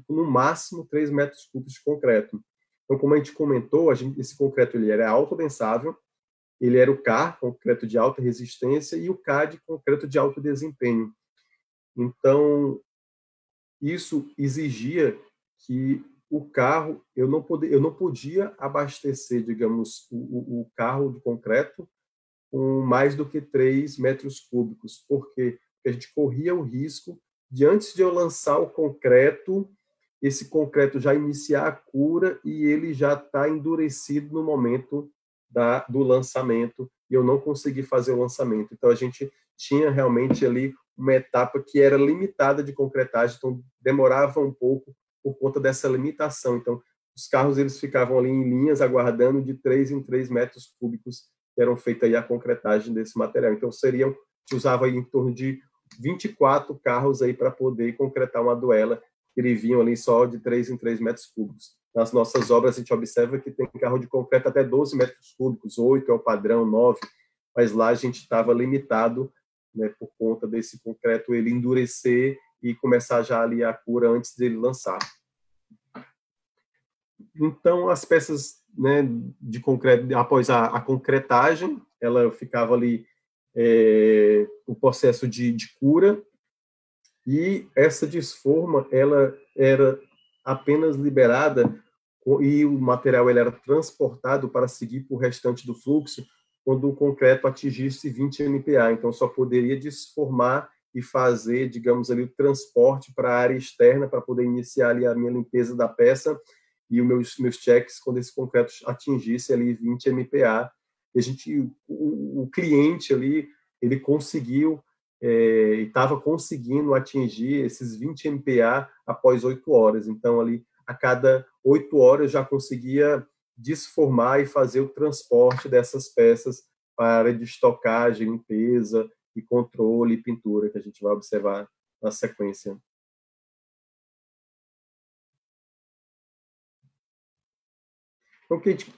no máximo 3 metros cúbicos de concreto. Então, como a gente comentou, esse concreto ele era autodensável, ele era o CAR, concreto de alta resistência, e o CAD, concreto de alto desempenho. Então, isso exigia que o carro, eu não podia abastecer, digamos, o carro de concreto com mais do que 3 metros cúbicos. Por quê? Porque a gente corria o risco de, antes de eu lançar o concreto, esse concreto já iniciar a cura e ele já está endurecido no momento do lançamento, e eu não consegui fazer o lançamento. Então, a gente tinha realmente ali uma etapa que era limitada de concretagem, então demorava um pouco por conta dessa limitação. Então, os carros eles ficavam ali em linhas, aguardando de 3 em 3 metros cúbicos, que eram feitas aí a concretagem desse material. Então, se usava aí em torno de 24 carros aí para poder concretar uma duela, eles vinham ali só de 3 em 3 metros cúbicos. Nas nossas obras, a gente observa que tem carro de concreto até 12 metros cúbicos, 8 é o padrão, 9, mas lá a gente estava limitado, né, por conta desse concreto ele endurecer e começar já ali a cura antes dele lançar. Então, as peças, né, de concreto, após a concretagem, ela ficava ali o processo de cura, e essa desforma ela era apenas liberada e o material ele era transportado para seguir para o restante do fluxo quando o concreto atingisse 20 MPa. Então, só poderia desformar e fazer, digamos ali, o transporte para a área externa para poder iniciar ali a minha limpeza da peça e os meus checks quando esse concreto atingisse ali 20 MPa. E o cliente ali, ele conseguiu e estava conseguindo atingir esses 20 MPa após 8 horas. Então, ali, a cada 8 horas, já conseguia desformar e fazer o transporte dessas peças para a área de estocagem, limpeza e controle e pintura, que a gente vai observar na sequência. Então, o que a gente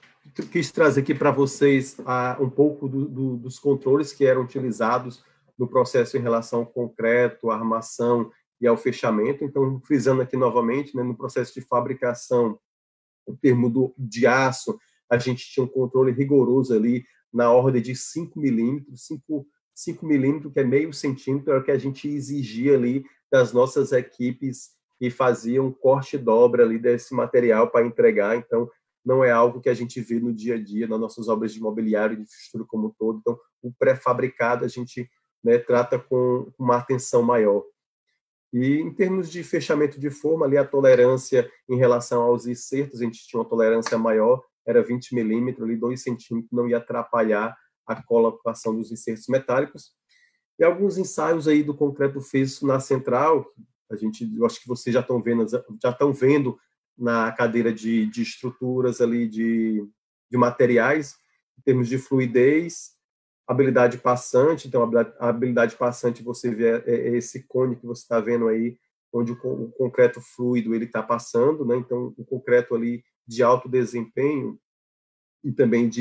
quis trazer aqui para vocês um pouco dos controles que eram utilizados no processo em relação ao concreto, à armação e ao fechamento. Então, frisando aqui novamente, né, no processo de fabricação, o termo de aço, a gente tinha um controle rigoroso ali na ordem de 5 milímetros, 5 milímetros, que é meio centímetro, é o que a gente exigia ali das nossas equipes que faziam corte e dobra ali desse material para entregar. Então, não é algo que a gente vê no dia a dia nas nossas obras de mobiliário e de infraestrutura como um todo. Então, o pré-fabricado a gente, né, trata com uma atenção maior. E em termos de fechamento de forma, ali a tolerância em relação aos insertos, a gente tinha uma tolerância maior, era 20 milímetros, ali 2 centímetros, não ia atrapalhar a colocação dos insertos metálicos. E alguns ensaios aí do concreto fez na central, eu acho que vocês já estão vendo na cadeira de estruturas ali de materiais, em termos de fluidez, habilidade passante. Então, a habilidade passante, você vê esse cone que você está vendo aí, onde o concreto fluido ele está passando, né? Então, o concreto ali de alto desempenho e também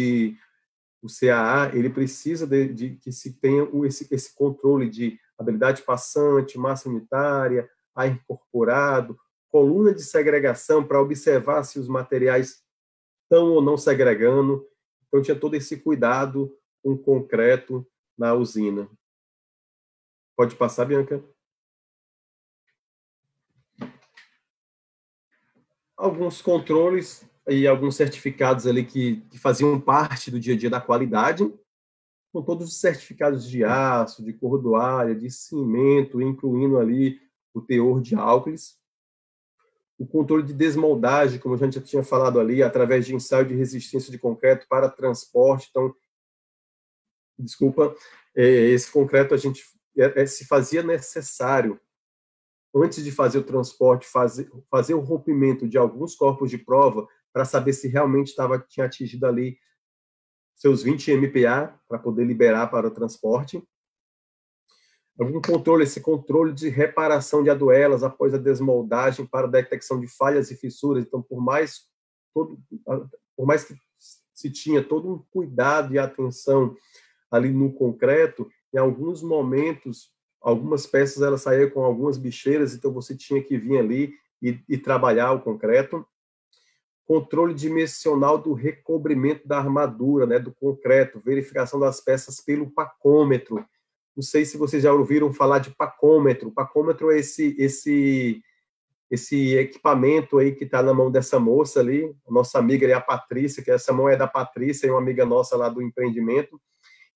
o CAA, ele precisa de que se tenha esse controle de habilidade passante, massa unitária, ar incorporado, coluna de segregação para observar se os materiais estão ou não segregando. Então, tinha todo esse cuidado com concreto na usina. Pode passar, Bianca. Alguns controles e alguns certificados ali que faziam parte do dia a dia da qualidade, com todos os certificados de aço, de cordoária, de cimento, incluindo ali o teor de álcalis. O controle de desmoldagem, como a gente já tinha falado ali, através de ensaio de resistência de concreto para transporte. Então, esse concreto a gente se fazia necessário, antes de fazer o transporte, fazer o rompimento de alguns corpos de prova para saber se realmente tinha atingido ali seus 20 MPa para poder liberar para o transporte. Esse controle de reparação de aduelas após a desmoldagem para detecção de falhas e fissuras. Então, por mais que se tinha todo um cuidado e atenção ali no concreto, em alguns momentos algumas peças elas saíam com algumas bicheiras, então você tinha que vir ali e trabalhar o concreto. Controle dimensional do recobrimento da armadura, né, do concreto, verificação das peças pelo pacômetro. Não sei se vocês já ouviram falar de pacômetro. O pacômetro é esse equipamento aí que está na mão dessa moça ali, a nossa amiga ali, a Patrícia, que essa mão é da Patrícia, é uma amiga nossa lá do empreendimento,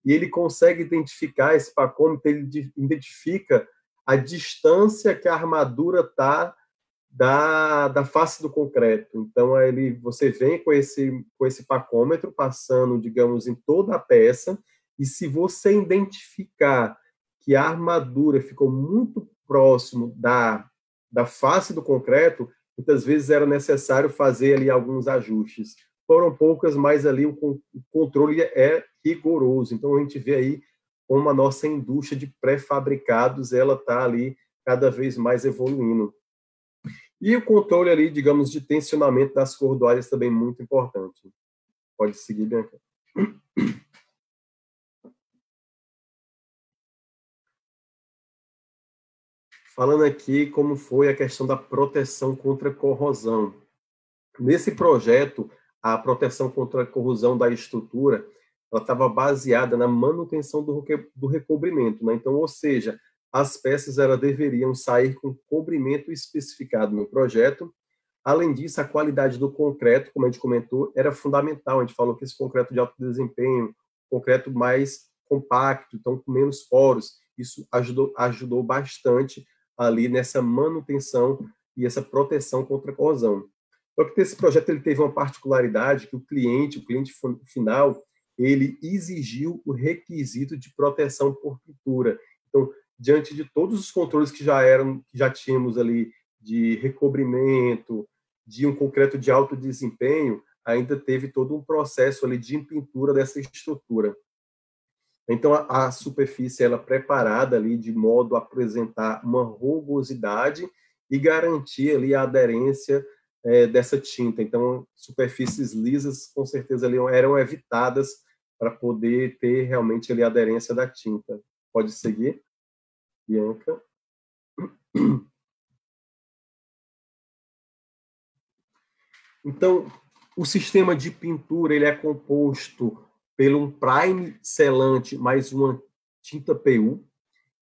e ele consegue identificar esse pacômetro, ele identifica a distância que a armadura está da face do concreto. Então, você vem com esse pacômetro passando, digamos, em toda a peça, e se você identificar que a armadura ficou muito próximo da face do concreto, muitas vezes era necessário fazer ali alguns ajustes. Foram poucas, mas ali o controle é rigoroso. Então, a gente vê aí como a nossa indústria de pré-fabricados ela está ali cada vez mais evoluindo. E o controle ali, digamos, de tensionamento das cordoalhas também muito importante. Pode seguir, Bianca. Falando aqui como foi a questão da proteção contra corrosão. Nesse projeto, a proteção contra a corrosão da estrutura, ela estava baseada na manutenção do recobrimento, né? Então, ou seja, as peças elas deveriam sair com cobrimento especificado no projeto. Além disso, a qualidade do concreto, como a gente comentou, era fundamental. A gente falou que esse concreto de alto desempenho, concreto mais compacto, então com menos poros, isso ajudou bastante ali nessa manutenção e essa proteção contra a corrosão. Só que esse projeto ele teve uma particularidade que o cliente final, ele exigiu o requisito de proteção por pintura. Então, diante de todos os controles que já tínhamos ali de recobrimento, de um concreto de alto desempenho, ainda teve todo um processo ali de pintura dessa estrutura. Então, a superfície ela é preparada ali de modo a apresentar uma rugosidade e garantir ali a aderência dessa tinta. Então, superfícies lisas, com certeza, ali eram evitadas para poder ter realmente ali a aderência da tinta. Pode seguir, Bianca. Então, o sistema de pintura ele é composto pelo um prime selante mais uma tinta PU.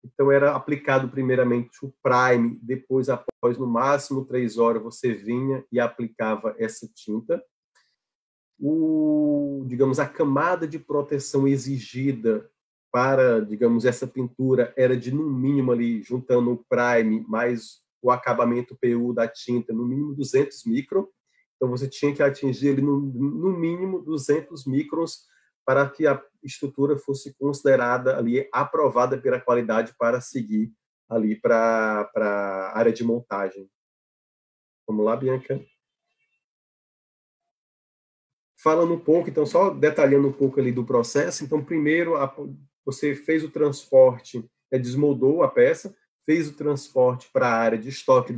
Então, era aplicado primeiramente o prime, depois, após no máximo 3 horas, você vinha e aplicava essa tinta. Digamos, a camada de proteção exigida para, digamos, essa pintura era de, no mínimo, ali, juntando o prime mais o acabamento PU da tinta, no mínimo 200 microns. Então, você tinha que atingir ali, no mínimo 200 microns para que a estrutura fosse considerada ali, aprovada pela qualidade para seguir ali para a área de montagem. Vamos lá, Bianca? Falando um pouco, então, só detalhando um pouco ali do processo. Então, primeiro, você fez o transporte, desmoldou a peça, fez o transporte para a área de estoque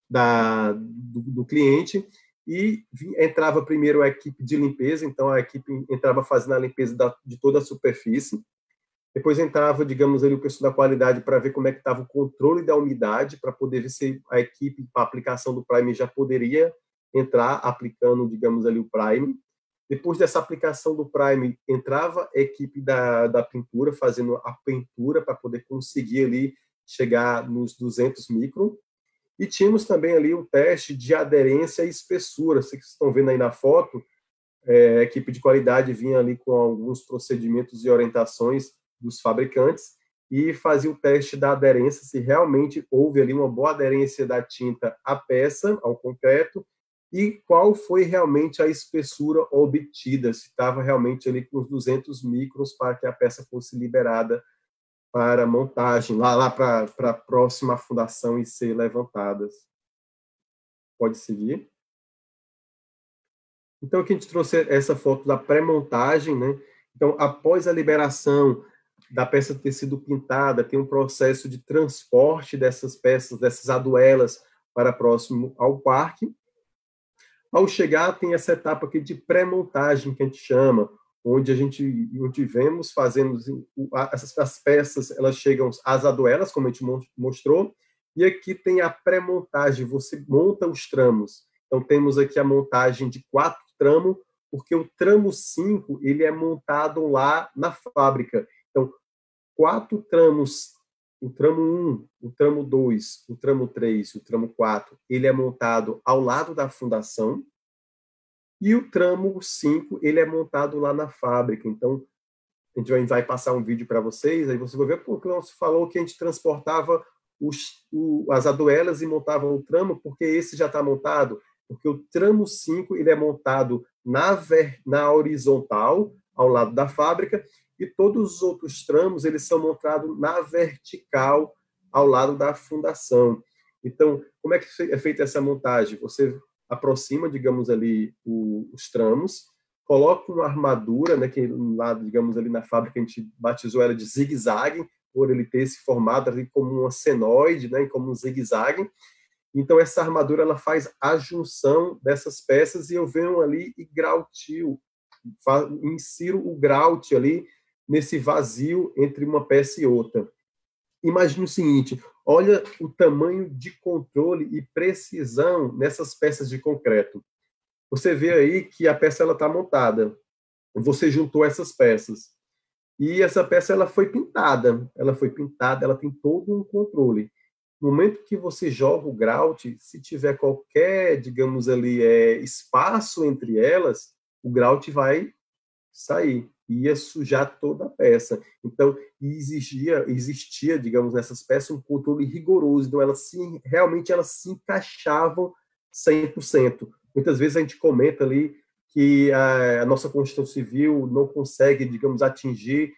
do cliente, e entrava primeiro a equipe de limpeza, então a equipe entrava fazendo a limpeza de toda a superfície. Depois entrava, digamos, ali o pessoal da qualidade para ver como é que estava o controle da umidade, para poder ver se a equipe para aplicação do Prime já poderia entrar aplicando, digamos, ali o Prime. Depois dessa aplicação do Prime, entrava a equipe da pintura, fazendo a pintura para poder conseguir ali chegar nos 200 microns. E tínhamos também ali o teste de aderência e espessura. Vocês estão vendo aí na foto, a equipe de qualidade vinha ali com alguns procedimentos e orientações dos fabricantes e fazia o teste da aderência, se realmente houve ali uma boa aderência da tinta à peça, ao concreto, e qual foi realmente a espessura obtida, se estava realmente ali com os 200 microns para que a peça fosse liberada para montagem, lá para a próxima fundação e ser levantadas. Pode seguir. Então, aqui a gente trouxe essa foto da pré-montagem, né? Então, após a liberação da peça ter sido pintada, tem um processo de transporte dessas peças, dessas aduelas, para próximo ao parque. Ao chegar, tem essa etapa aqui de pré-montagem, que a gente chama, onde onde vemos, fazemos as peças, elas chegam às aduelas, como a gente mostrou, e aqui tem a pré-montagem, você monta os tramos. Então, temos aqui a montagem de 4 tramos, porque o tramo 5, ele é montado lá na fábrica. Então, 4 tramos, o tramo 1, o tramo 2, o tramo 3, o tramo 4, ele é montado ao lado da fundação, e o tramo 5, ele é montado lá na fábrica. Então, a gente vai passar um vídeo para vocês, aí você vai ver porque o Cláudio falou que a gente transportava as aduelas e montava o tramo, porque esse já está montado, porque o tramo 5 ele é montado na horizontal, ao lado da fábrica, e todos os outros tramos eles são montados na vertical, ao lado da fundação. Então, como é que é feita essa montagem? Você aproxima, digamos ali, os tramos, coloca uma armadura, né, que lá, digamos ali na fábrica a gente batizou ela de zigue-zague, por ele ter esse formato ali como uma senoide, né, como um zigue-zague. Então essa armadura ela faz a junção dessas peças e eu venho ali e grautio, insiro o grout ali nesse vazio entre uma peça e outra. Imagine o seguinte, olha o tamanho de controle e precisão nessas peças de concreto. Você vê aí que a peça está montada. Você juntou essas peças. E essa peça ela foi pintada. Ela tem todo um controle. No momento que você joga o grout, se tiver qualquer, digamos ali, espaço entre elas, o grout vai sair. Ia sujar toda a peça. Então, existia, digamos, nessas peças um controle rigoroso. Então, realmente elas se encaixavam 100%. Muitas vezes a gente comenta ali que a nossa Constituição Civil não consegue, digamos, atingir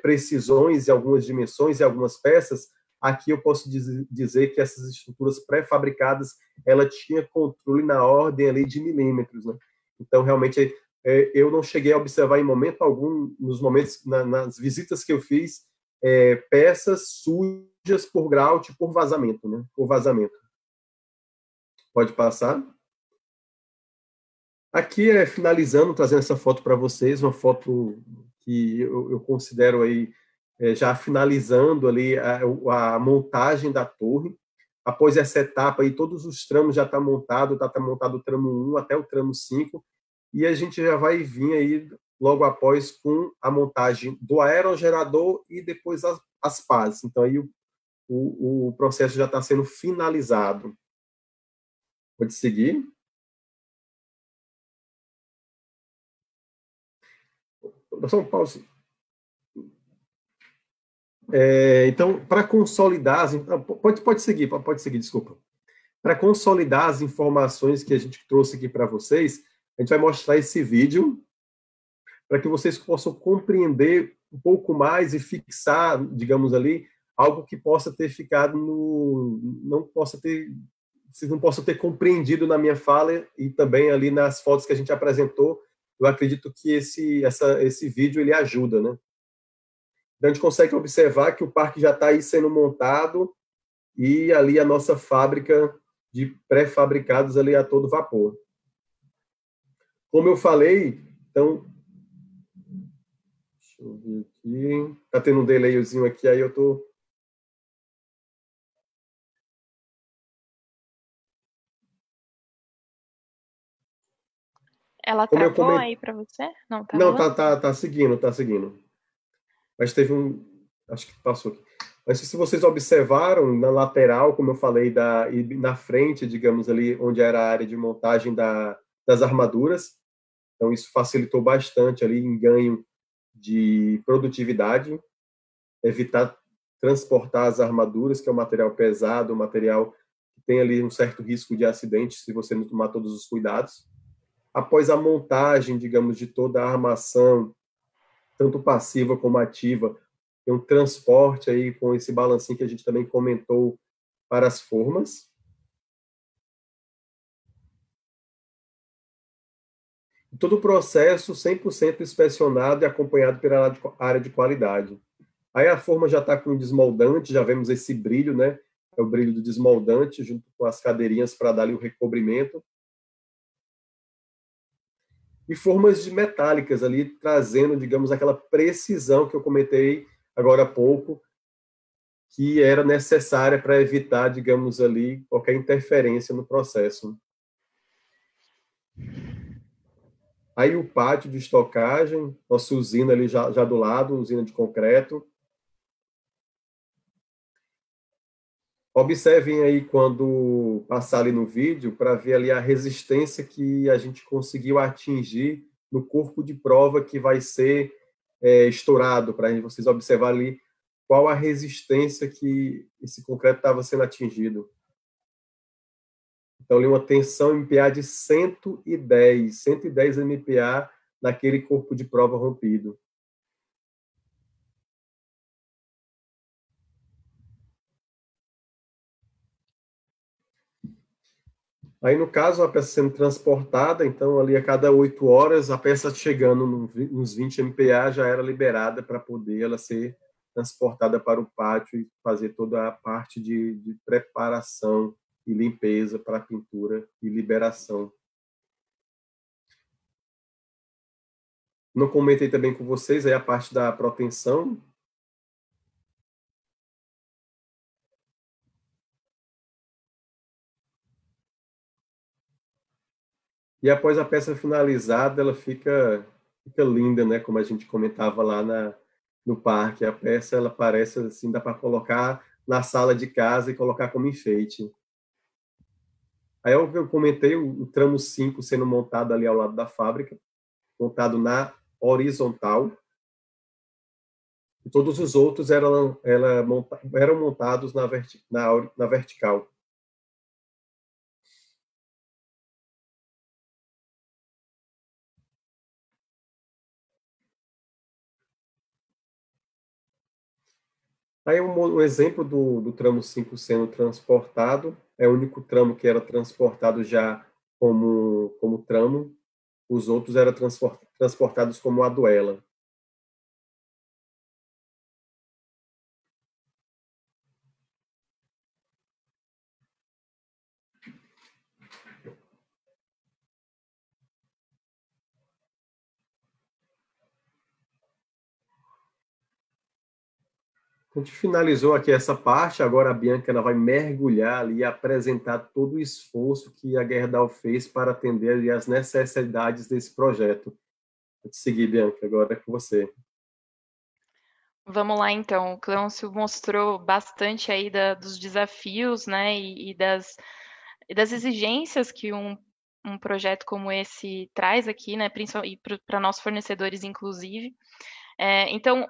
precisões em algumas dimensões e algumas peças. Aqui eu posso dizer que essas estruturas pré-fabricadas, ela tinha controle na ordem ali de milímetros, né? Então, realmente, eu não cheguei a observar em momento algum, nas visitas que eu fiz, peças sujas por grout, por vazamento, né? Por vazamento. Pode passar. Aqui, finalizando, trazendo essa foto para vocês, uma foto que eu considero aí, já finalizando ali a montagem da torre. Após essa etapa, aí, todos os tramos já estão montados, está montado o tramo 1 até o tramo 5, e a gente já vai vir aí logo após com a montagem do aerogerador e depois as pás. Então, aí o processo já está sendo finalizado. Pode seguir. Só um pause. Então, para consolidar, pode seguir, desculpa. Para consolidar as informações que a gente trouxe aqui para vocês, a gente vai mostrar esse vídeo para que vocês possam compreender um pouco mais e fixar, digamos ali, algo que possa ter ficado vocês não possam ter compreendido na minha fala e também ali nas fotos que a gente apresentou. Eu acredito que esse vídeo ele ajuda, né? Então, a gente consegue observar que o parque já está aí sendo montado e ali a nossa fábrica de pré-fabricados ali a todo vapor. Como eu falei, então... Deixa eu ver aqui. Está tendo um delayzinho aqui, aí eu estou... Ela travou aí para você? Não, tá seguindo. Mas teve acho que passou aqui. Mas se vocês observaram, na lateral, como eu falei, e na frente, digamos ali, onde era a área de montagem das armaduras, então isso facilitou bastante ali em ganho de produtividade, evitar transportar as armaduras, que é um material pesado, um material que tem ali um certo risco de acidente, se você não tomar todos os cuidados. Após a montagem, digamos, de toda a armação, tanto passiva como ativa, tem um transporte aí com esse balancinho que a gente também comentou para as formas. Todo o processo 100% inspecionado e acompanhado pela área de qualidade. Aí a forma já está com desmoldante, já vemos esse brilho, né? É o brilho do desmoldante, junto com as cadeirinhas para dar ali o recobrimento. e formas de metálicas ali, trazendo, digamos, aquela precisão que eu comentei agora há pouco, que era necessária para evitar, digamos ali, qualquer interferência no processo. Aí o pátio de estocagem, nossa usina ali já do lado, usina de concreto. Observem aí quando passar ali no vídeo para ver ali a resistência que a gente conseguiu atingir no corpo de prova que vai ser estourado, para vocês observarem ali qual a resistência que esse concreto estava sendo atingido. Então, ali uma tensão MPa de 110 MPa naquele corpo de prova rompido. Aí, no caso, a peça sendo transportada, então, ali a cada 8 horas, a peça chegando nos 20 MPa já era liberada para poder ela ser transportada para o pátio e fazer toda a parte de preparação e limpeza para a pintura e liberação. Não comentei também com vocês aí a parte da proteção. E após a peça finalizada, ela fica linda, né? Como a gente comentava lá no parque. A peça, ela parece assim, dá para colocar na sala de casa e colocar como enfeite. Aí eu comentei o tramo 5 sendo montado ali ao lado da fábrica, montado na horizontal. E todos os outros eram montados na vertical. Aí um exemplo do tramo 5 sendo transportado, é o único tramo que era transportado já como tramo, os outros eram transportados como aduela. A gente finalizou aqui essa parte, agora a Bianca ela vai mergulhar ali e apresentar todo o esforço que a Gerdau fez para atender ali as necessidades desse projeto. Vou te seguir, Bianca, agora é com você. Vamos lá, então. O Cleôncio mostrou bastante aí dos desafios, né, e das exigências que um projeto como esse traz aqui, né, principalmente para nossos fornecedores, inclusive. Então,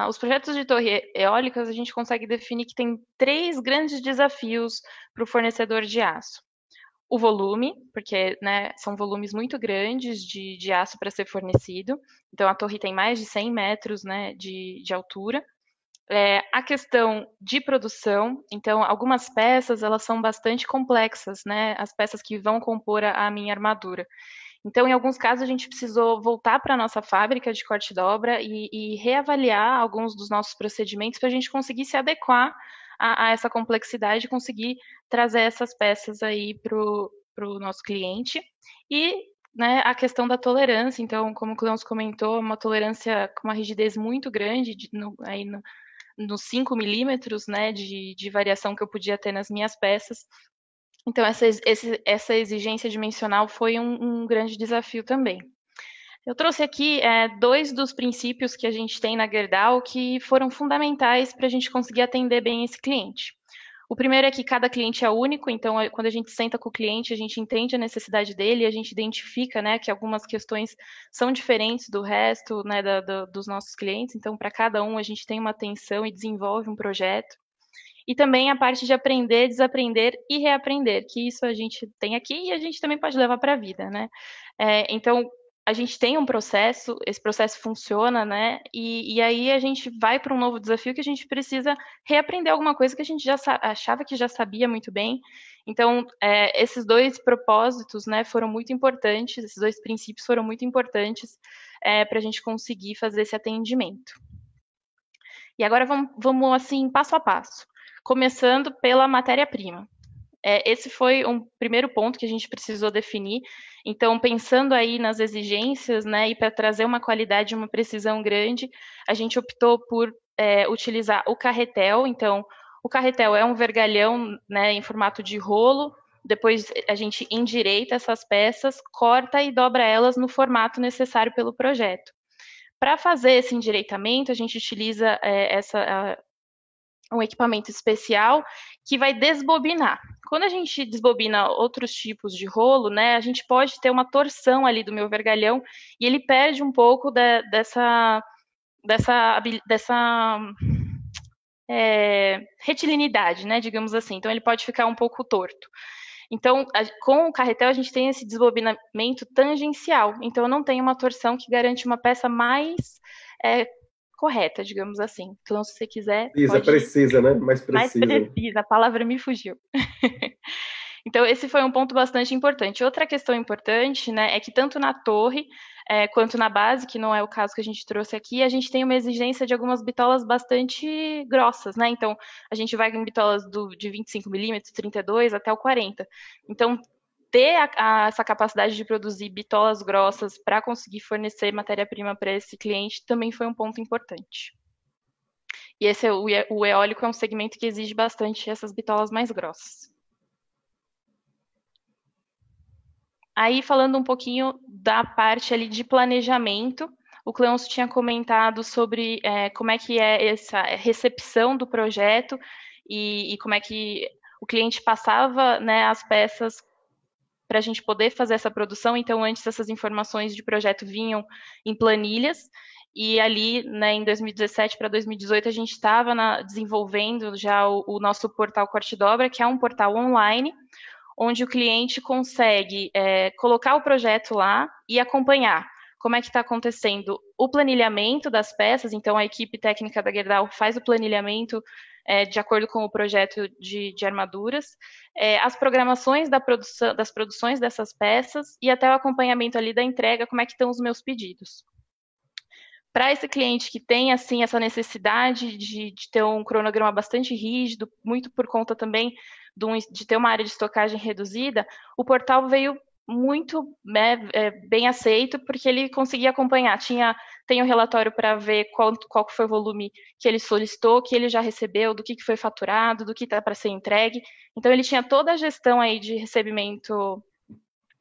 os projetos de torre eólicas, a gente consegue definir que tem 3 grandes desafios para o fornecedor de aço. O volume, porque, né, são volumes muito grandes de aço para ser fornecido. Então, a torre tem mais de 100 metros, né, de altura. A questão de produção, então, algumas peças, elas são bastante complexas, né, as peças que vão compor a minha armadura. Então, em alguns casos, a gente precisou voltar para a nossa fábrica de corte e dobra e reavaliar alguns dos nossos procedimentos para a gente conseguir se adequar a essa complexidade e conseguir trazer essas peças aí para o nosso cliente. E, né, a questão da tolerância, então, como o Cleôncio comentou, uma tolerância com uma rigidez muito grande, nos 5 milímetros, né, de variação que eu podia ter nas minhas peças. Então, essa exigência dimensional foi um grande desafio também. Eu trouxe aqui 2 dos princípios que a gente tem na Gerdau que foram fundamentais para a gente conseguir atender bem esse cliente. O primeiro é que cada cliente é único, então quando a gente senta com o cliente, a gente entende a necessidade dele, a gente identifica, né, que algumas questões são diferentes do resto, né, dos nossos clientes, então para cada um a gente tem uma atenção e desenvolve um projeto. E também a parte de aprender, desaprender e reaprender, que isso a gente tem aqui e a gente também pode levar para a vida, né? Então, a gente tem um processo, esse processo funciona, né? E aí a gente vai para um novo desafio que a gente precisa reaprender alguma coisa que a gente já achava que já sabia muito bem. Então, esses 2 propósitos, né, foram muito importantes, esses 2 princípios foram muito importantes para a gente conseguir fazer esse atendimento. E agora vamos assim, passo a passo. Começando pela matéria-prima. Esse foi um primeiro ponto que a gente precisou definir. Então, pensando aí nas exigências, né, e para trazer uma qualidade e uma precisão grande, a gente optou por utilizar o carretel. Então, o carretel é um vergalhão, né, em formato de rolo. Depois a gente endireita essas peças, corta e dobra elas no formato necessário pelo projeto. Para fazer esse endireitamento, a gente utiliza um equipamento especial que vai desbobinar. Quando a gente desbobina outros tipos de rolo, né, a gente pode ter uma torção ali do meu vergalhão e ele perde um pouco dessa retilinidade, né, digamos assim. Então ele pode ficar um pouco torto. Então, com o carretel, a gente tem esse desbobinamento tangencial. Então, eu não tenho uma torção que garante uma peça mais correta, digamos assim. Então, se você quiser... Precisa, né? Mais precisa, a palavra me fugiu. Então, esse foi um ponto bastante importante. Outra questão importante, né, é que tanto na torre quanto na base, que não é o caso que a gente trouxe aqui, a gente tem uma exigência de algumas bitolas bastante grossas, né? Então, a gente vai em bitolas de 25 milímetros, 32 até o 40. Então, ter essa capacidade de produzir bitolas grossas para conseguir fornecer matéria-prima para esse cliente também foi um ponto importante. E o eólico é um segmento que exige bastante essas bitolas mais grossas. Aí, falando um pouquinho da parte ali de planejamento, o Cleoncio tinha comentado sobre como é que é essa recepção do projeto e como é que o cliente passava, né, as peças para a gente poder fazer essa produção. Então, antes essas informações de projeto vinham em planilhas, e ali, né, em 2017 para 2018, a gente estava desenvolvendo já o nosso portal Corte Dobra, que é um portal online, onde o cliente consegue colocar o projeto lá e acompanhar como é que está acontecendo o planilhamento das peças. Então, a equipe técnica da Gerdau faz o planilhamento de acordo com o projeto de armaduras, as programações das produções dessas peças e até o acompanhamento ali da entrega, como é que estão os meus pedidos. Para esse cliente que tem assim essa necessidade de ter um cronograma bastante rígido, muito por conta também de ter uma área de estocagem reduzida, o portal veio muito bem aceito, porque ele conseguia acompanhar. Tem um relatório para ver qual foi o volume que ele solicitou, que ele já recebeu, do que foi faturado, do que está para ser entregue. Então, ele tinha toda a gestão aí de recebimento,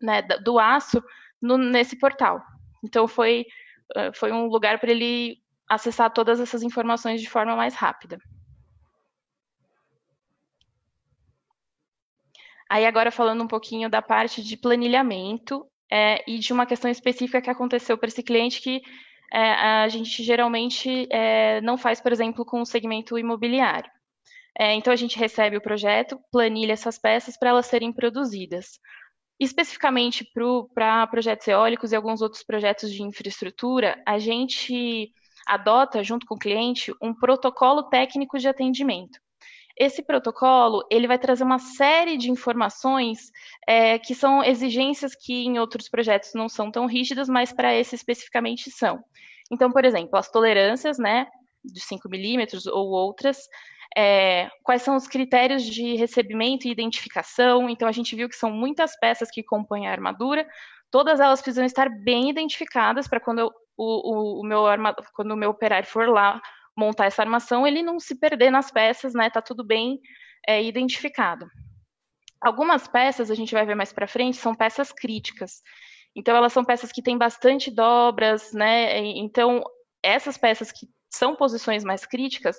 né, do aço nesse portal. Então, foi um lugar para ele acessar todas essas informações de forma mais rápida. Aí agora falando um pouquinho da parte de planilhamento e de uma questão específica que aconteceu para esse cliente que a gente geralmente não faz, por exemplo, com o segmento imobiliário. Então a gente recebe o projeto, planilha essas peças para elas serem produzidas. Especificamente para projetos eólicos e alguns outros projetos de infraestrutura, a gente adota, junto com o cliente, um protocolo técnico de atendimento. Esse protocolo ele vai trazer uma série de informações que são exigências que em outros projetos não são tão rígidas, mas para esse especificamente são. Então, por exemplo, as tolerâncias, né, de 5 milímetros ou outras, quais são os critérios de recebimento e identificação. Então, a gente viu que são muitas peças que compõem a armadura, todas elas precisam estar bem identificadas para quando o meu operário for lá montar essa armação, ele não se perder nas peças, né? Tá tudo bem identificado. Algumas peças, a gente vai ver mais para frente, são peças críticas. Então, elas são peças que têm bastante dobras, né? Então, essas peças que são posições mais críticas,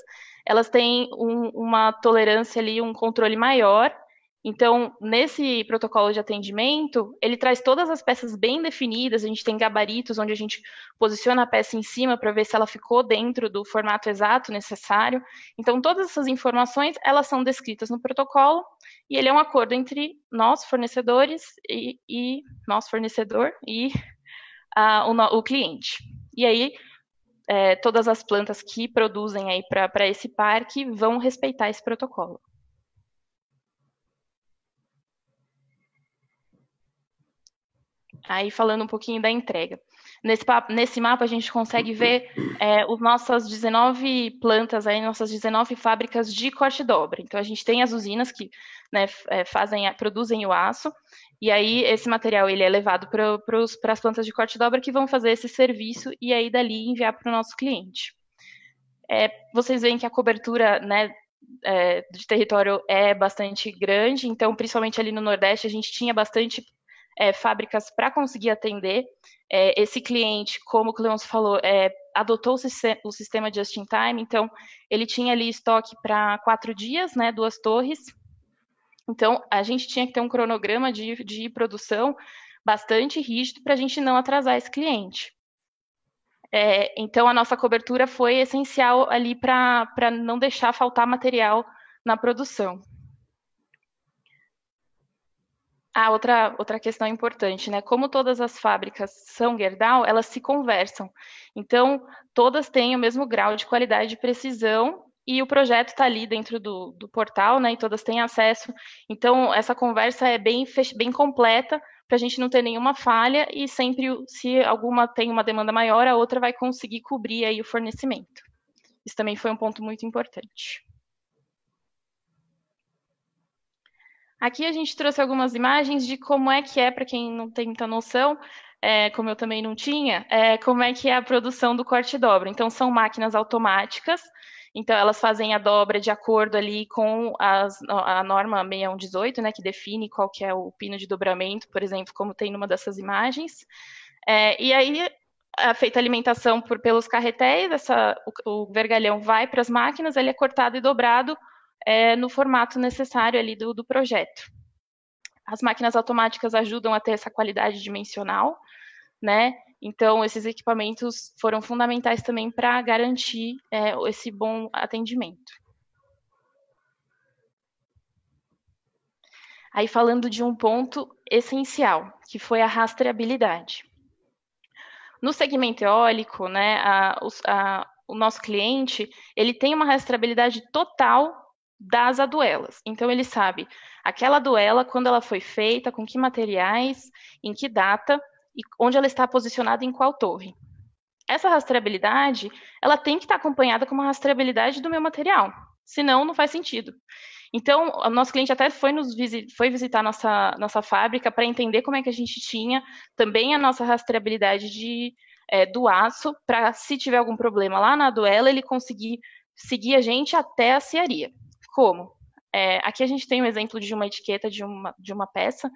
elas têm uma tolerância ali, um controle maior. Então, nesse protocolo de atendimento, ele traz todas as peças bem definidas, a gente tem gabaritos onde a gente posiciona a peça em cima para ver se ela ficou dentro do formato exato necessário. Então, todas essas informações, elas são descritas no protocolo e ele é um acordo entre nós, fornecedores, e nosso fornecedor e o cliente. E aí, todas as plantas que produzem aí para esse parque vão respeitar esse protocolo. Aí, falando um pouquinho da entrega. Nesse mapa a gente consegue ver as nossas 19 plantas, aí, nossas 19 fábricas de corte e dobra. Então a gente tem as usinas que, né, produzem o aço, e aí esse material ele é levado para as plantas de corte e dobra que vão fazer esse serviço e aí dali enviar para o nosso cliente. Vocês veem que a cobertura, né, de território é bastante grande, então principalmente ali no Nordeste a gente tinha bastante fábricas para conseguir atender. Esse cliente, como o Cleoncio falou, adotou o sistema Just in Time, então ele tinha ali estoque para 4 dias, né, 2 torres. Então a gente tinha que ter um cronograma de produção bastante rígido para a gente não atrasar esse cliente. Então a nossa cobertura foi essencial ali para não deixar faltar material na produção. Outra questão importante, né? Como todas as fábricas são Gerdau, elas se conversam. Então, todas têm o mesmo grau de qualidade e precisão, e o projeto está ali dentro do portal, né? E todas têm acesso. Então, essa conversa é bem completa, para a gente não ter nenhuma falha, e sempre, se alguma tem uma demanda maior, a outra vai conseguir cobrir aí o fornecimento. Isso também foi um ponto muito importante. Aqui a gente trouxe algumas imagens de como é que para quem não tem muita noção, como eu também não tinha, como é que é a produção do corte e dobra. Então, são máquinas automáticas, então elas fazem a dobra de acordo ali com a norma 6118, né, que define qual que é o pino de dobramento, por exemplo, como tem numa dessas imagens. E aí, feita a alimentação pelos carretéis, o vergalhão vai para as máquinas, ele é cortado e dobrado no formato necessário ali do projeto. As máquinas automáticas ajudam a ter essa qualidade dimensional, né? Então, esses equipamentos foram fundamentais também para garantir esse bom atendimento. Aí, falando de um ponto essencial, que foi a rastreabilidade. No segmento eólico, né, o nosso cliente, ele tem uma rastreabilidade total das aduelas. Então, ele sabe aquela aduela, quando ela foi feita, com que materiais, em que data e onde ela está posicionada em qual torre. Essa rastreabilidade, ela tem que estar acompanhada com uma rastreabilidade do meu material, senão não faz sentido. Então, o nosso cliente até foi visitar nossa fábrica para entender como é que a gente tinha também a nossa rastreabilidade do aço, para se tiver algum problema lá na aduela, ele conseguir seguir a gente até a cearia. Como? Aqui a gente tem um exemplo de uma etiqueta de uma peça,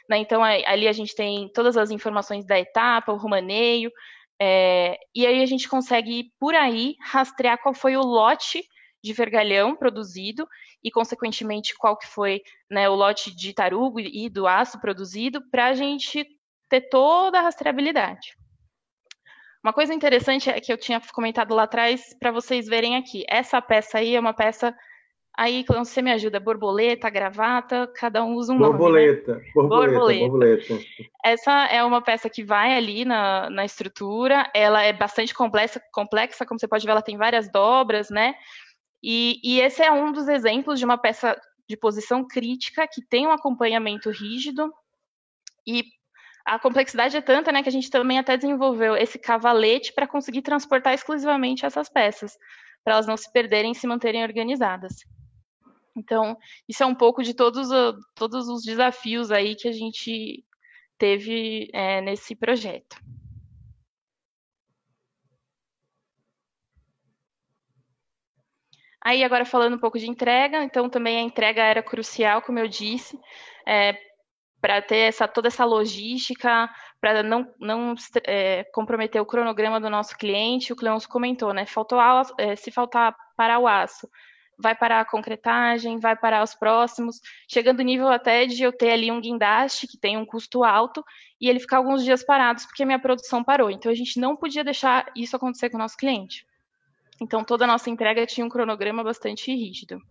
né? Então ali a gente tem todas as informações da etapa, o romaneio, e aí a gente consegue, por aí, rastrear qual foi o lote de vergalhão produzido e, consequentemente, qual que foi, né, o lote de tarugo e do aço produzido, para a gente ter toda a rastreabilidade. Uma coisa interessante é que eu tinha comentado lá atrás, para vocês verem aqui. Essa peça aí é uma peça, aí quando você me ajuda, borboleta, gravata, cada um usa um nome, né? Borboleta. Essa é uma peça que vai ali na estrutura, ela é bastante complexa, como você pode ver, ela tem várias dobras, né? E esse é um dos exemplos de uma peça de posição crítica que tem um acompanhamento rígido, e a complexidade é tanta, né, que a gente também até desenvolveu esse cavalete para conseguir transportar exclusivamente essas peças, para elas não se perderem e se manterem organizadas. Então, isso é um pouco de todos os desafios aí que a gente teve nesse projeto. Aí, agora falando um pouco de entrega, então também a entrega era crucial, como eu disse, para ter toda essa logística, para não comprometer o cronograma do nosso cliente. O Cleoncio comentou, né? Se faltar parar o aço, vai parar a concretagem, vai parar os próximos, chegando no nível até de eu ter ali um guindaste que tem um custo alto e ele ficar alguns dias parados porque a minha produção parou. Então, a gente não podia deixar isso acontecer com o nosso cliente. Então, toda a nossa entrega tinha um cronograma bastante rígido.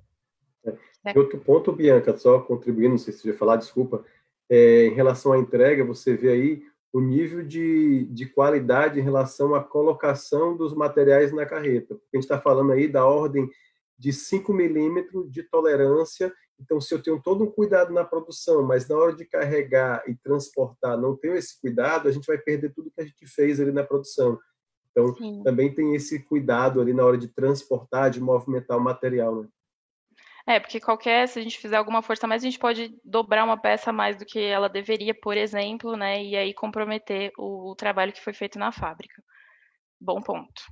E outro ponto, Bianca, só contribuindo, não sei se você ia falar, desculpa, em relação à entrega, você vê aí o nível de qualidade em relação à colocação dos materiais na carreta. A gente está falando aí da ordem de 5 milímetros de tolerância, Então, se eu tenho todo um cuidado na produção, mas na hora de carregar e transportar não tenho esse cuidado, a gente vai perder tudo que a gente fez ali na produção. Então, Sim. também tem esse cuidado ali na hora de transportar, de movimentar o material, né? Porque se a gente fizer alguma força a mais, a gente pode dobrar uma peça a mais do que ela deveria, por exemplo, né? E aí comprometer o trabalho que foi feito na fábrica. Bom ponto.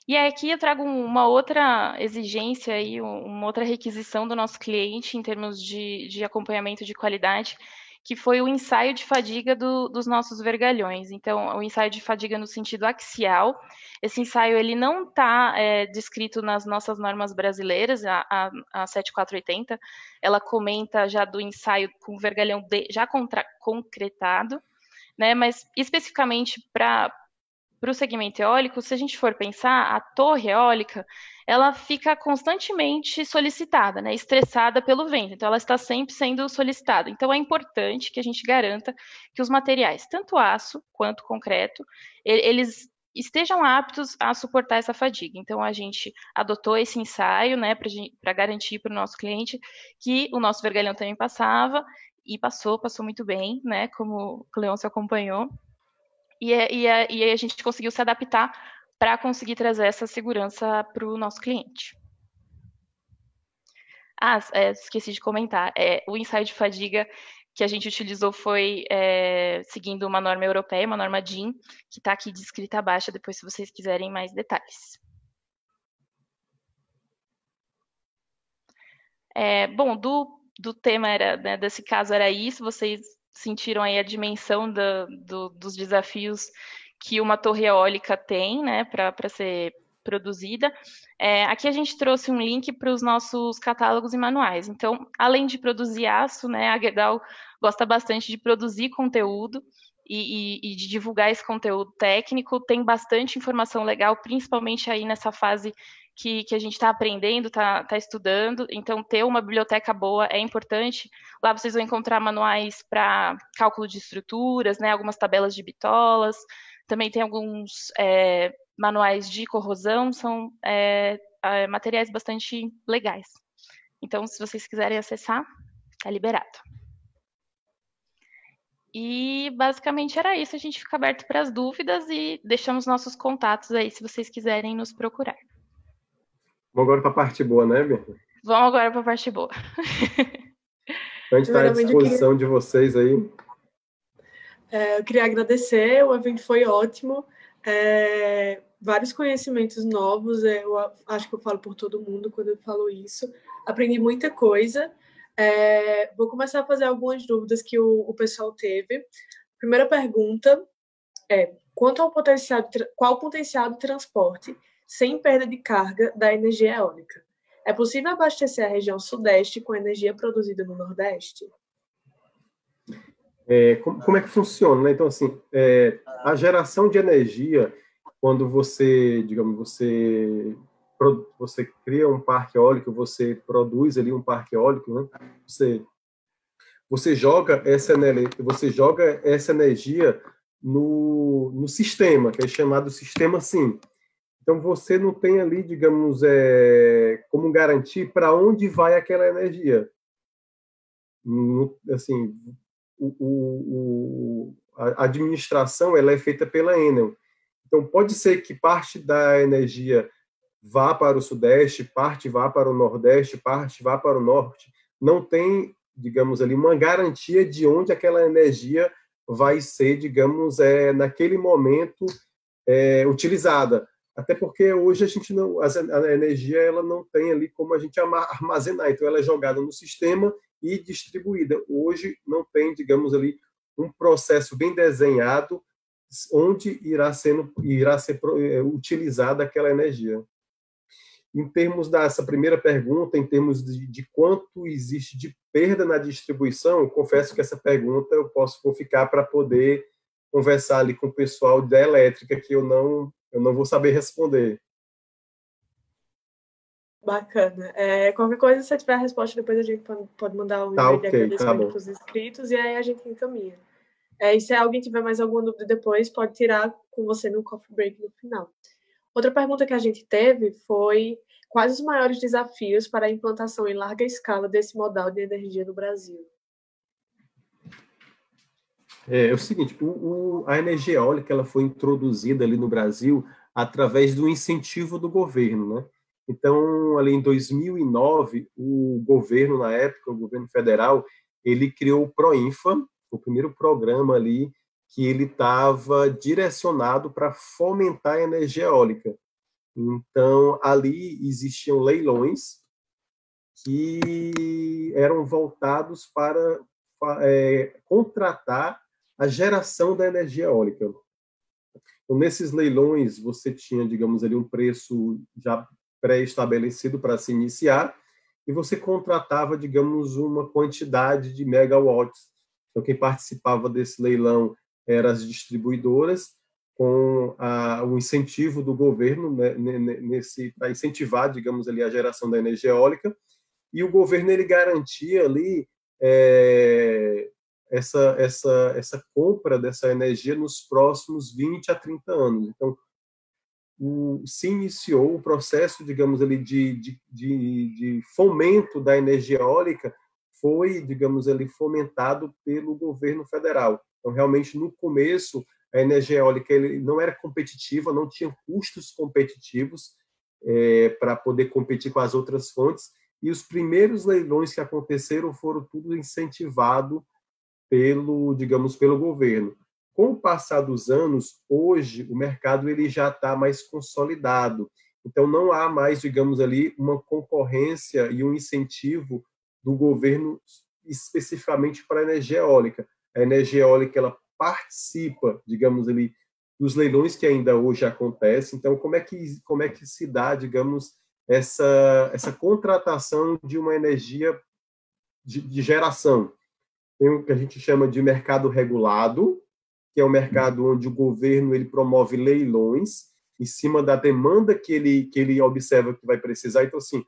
E aqui eu trago uma outra exigência aí, uma outra requisição do nosso cliente em termos de acompanhamento de qualidade, que foi o ensaio de fadiga dos nossos vergalhões. Então, o ensaio de fadiga no sentido axial. Esse ensaio ele não está descrito nas nossas normas brasileiras, a 7480, ela comenta já do ensaio com vergalhão já concretado, né? Mas especificamente para o segmento eólico, se a gente for pensar, a torre eólica, ela fica constantemente solicitada, né, estressada pelo vento, então ela está sempre sendo solicitada. Então é importante que a gente garanta que os materiais, tanto aço quanto concreto, eles estejam aptos a suportar essa fadiga. Então a gente adotou esse ensaio, né, para garantir para o nosso cliente que o nosso vergalhão também passava, e passou muito bem, né, como o Leôncio acompanhou. E a gente conseguiu se adaptar para conseguir trazer essa segurança para o nosso cliente. Esqueci de comentar. O ensaio de fadiga que a gente utilizou foi seguindo uma norma europeia, uma norma DIN, que está aqui descrita abaixo, depois se vocês quiserem mais detalhes. Bom, do tema, né, desse caso era isso, vocês sentiram aí a dimensão dos desafios que uma torre eólica tem, né, para ser produzida. Aqui a gente trouxe um link para os nossos catálogos e manuais. Então, além de produzir aço, né, a Gerdau gosta bastante de produzir conteúdo e de divulgar esse conteúdo técnico. Tem bastante informação legal, principalmente aí nessa fase que a gente está aprendendo, está estudando. Então, ter uma biblioteca boa é importante. Lá vocês vão encontrar manuais para cálculo de estruturas, né, algumas tabelas de bitolas. Também tem alguns manuais de corrosão, são materiais bastante legais. Então, se vocês quiserem acessar, é liberado. E basicamente era isso, a gente fica aberto para as dúvidas e deixamos nossos contatos aí se vocês quiserem nos procurar. Vamos agora para a parte boa, né, Berta? Vamos agora para a parte boa. Então, a gente está à disposição de vocês aí. Eu queria agradecer, o evento foi ótimo. Vários conhecimentos novos, eu acho que eu falo por todo mundo quando eu falo isso. Aprendi muita coisa. Vou começar a fazer algumas dúvidas que o pessoal teve. Primeira pergunta é: qual o potencial de transporte sem perda de carga da energia eólica? É possível abastecer a região sudeste com energia produzida no nordeste? Como é que funciona, né? Então, assim, a geração de energia, quando você, digamos, você cria um parque eólico, você produz ali um parque eólico, né? Você joga essa energia no sistema, que é chamado sistema SIM. Então, você não tem ali, digamos, como garantir para onde vai aquela energia. Assim, a administração ela é feita pela Enel. Então, pode ser que parte da energia vá para o sudeste, parte vá para o nordeste, parte vá para o norte. Não tem, digamos ali, uma garantia de onde aquela energia vai ser, digamos, naquele momento utilizada. Até porque hoje a energia ela não tem ali como a gente armazenar. Então, ela é jogada no sistema e distribuída. Hoje não tem, digamos ali, um processo bem desenhado onde irá ser utilizada aquela energia. Em termos dessa primeira pergunta, em termos de quanto existe de perda na distribuição, eu confesso que essa pergunta vou ficar para poder conversar ali com o pessoal da elétrica, que eu não vou saber responder. Bacana. Qualquer coisa, se você tiver a resposta, depois a gente pode mandar um e-mail de agradecimento para os inscritos e aí a gente encaminha. E se alguém tiver mais alguma dúvida depois, pode tirar com você no coffee break no final. Outra pergunta que a gente teve foi Quais os maiores desafios para a implantação em larga escala desse modal de energia no Brasil? É o seguinte, a energia eólica ela foi introduzida ali no Brasil através do incentivo do governo, né? Então, ali em 2009, o governo, na época, o governo federal, ele criou o PROINFA, o primeiro programa ali que ele estava direcionado para fomentar a energia eólica. Então, ali existiam leilões que eram voltados para contratar a geração da energia eólica. Então, nesses leilões, você tinha, digamos ali, um preço já pré-estabelecido para se iniciar, e você contratava, digamos, uma quantidade de megawatts. Então, quem participava desse leilão eram as distribuidoras, com o incentivo do governo, né, para incentivar, digamos ali, a geração da energia eólica, e o governo ele garantia ali essa compra dessa energia nos próximos 20 a 30 anos. Então, se iniciou o processo, digamos ali, de fomento da energia eólica, foi, digamos ali, fomentado pelo governo federal. Então, realmente, no começo, a energia eólica ele não era competitiva, não tinha custos competitivos para poder competir com as outras fontes, e os primeiros leilões que aconteceram foram tudo incentivado digamos, pelo governo. Com o passar dos anos, hoje o mercado ele já está mais consolidado. Então não há mais, digamos ali, uma concorrência e um incentivo do governo especificamente para a energia eólica. A energia eólica ela participa, digamos ali, dos leilões que ainda hoje acontecem. Então como é que se dá, digamos, essa contratação de uma energia de geração? Tem o que a gente chama de mercado regulado, que é um mercado onde o governo ele promove leilões em cima da demanda que ele observa que vai precisar. Então, assim,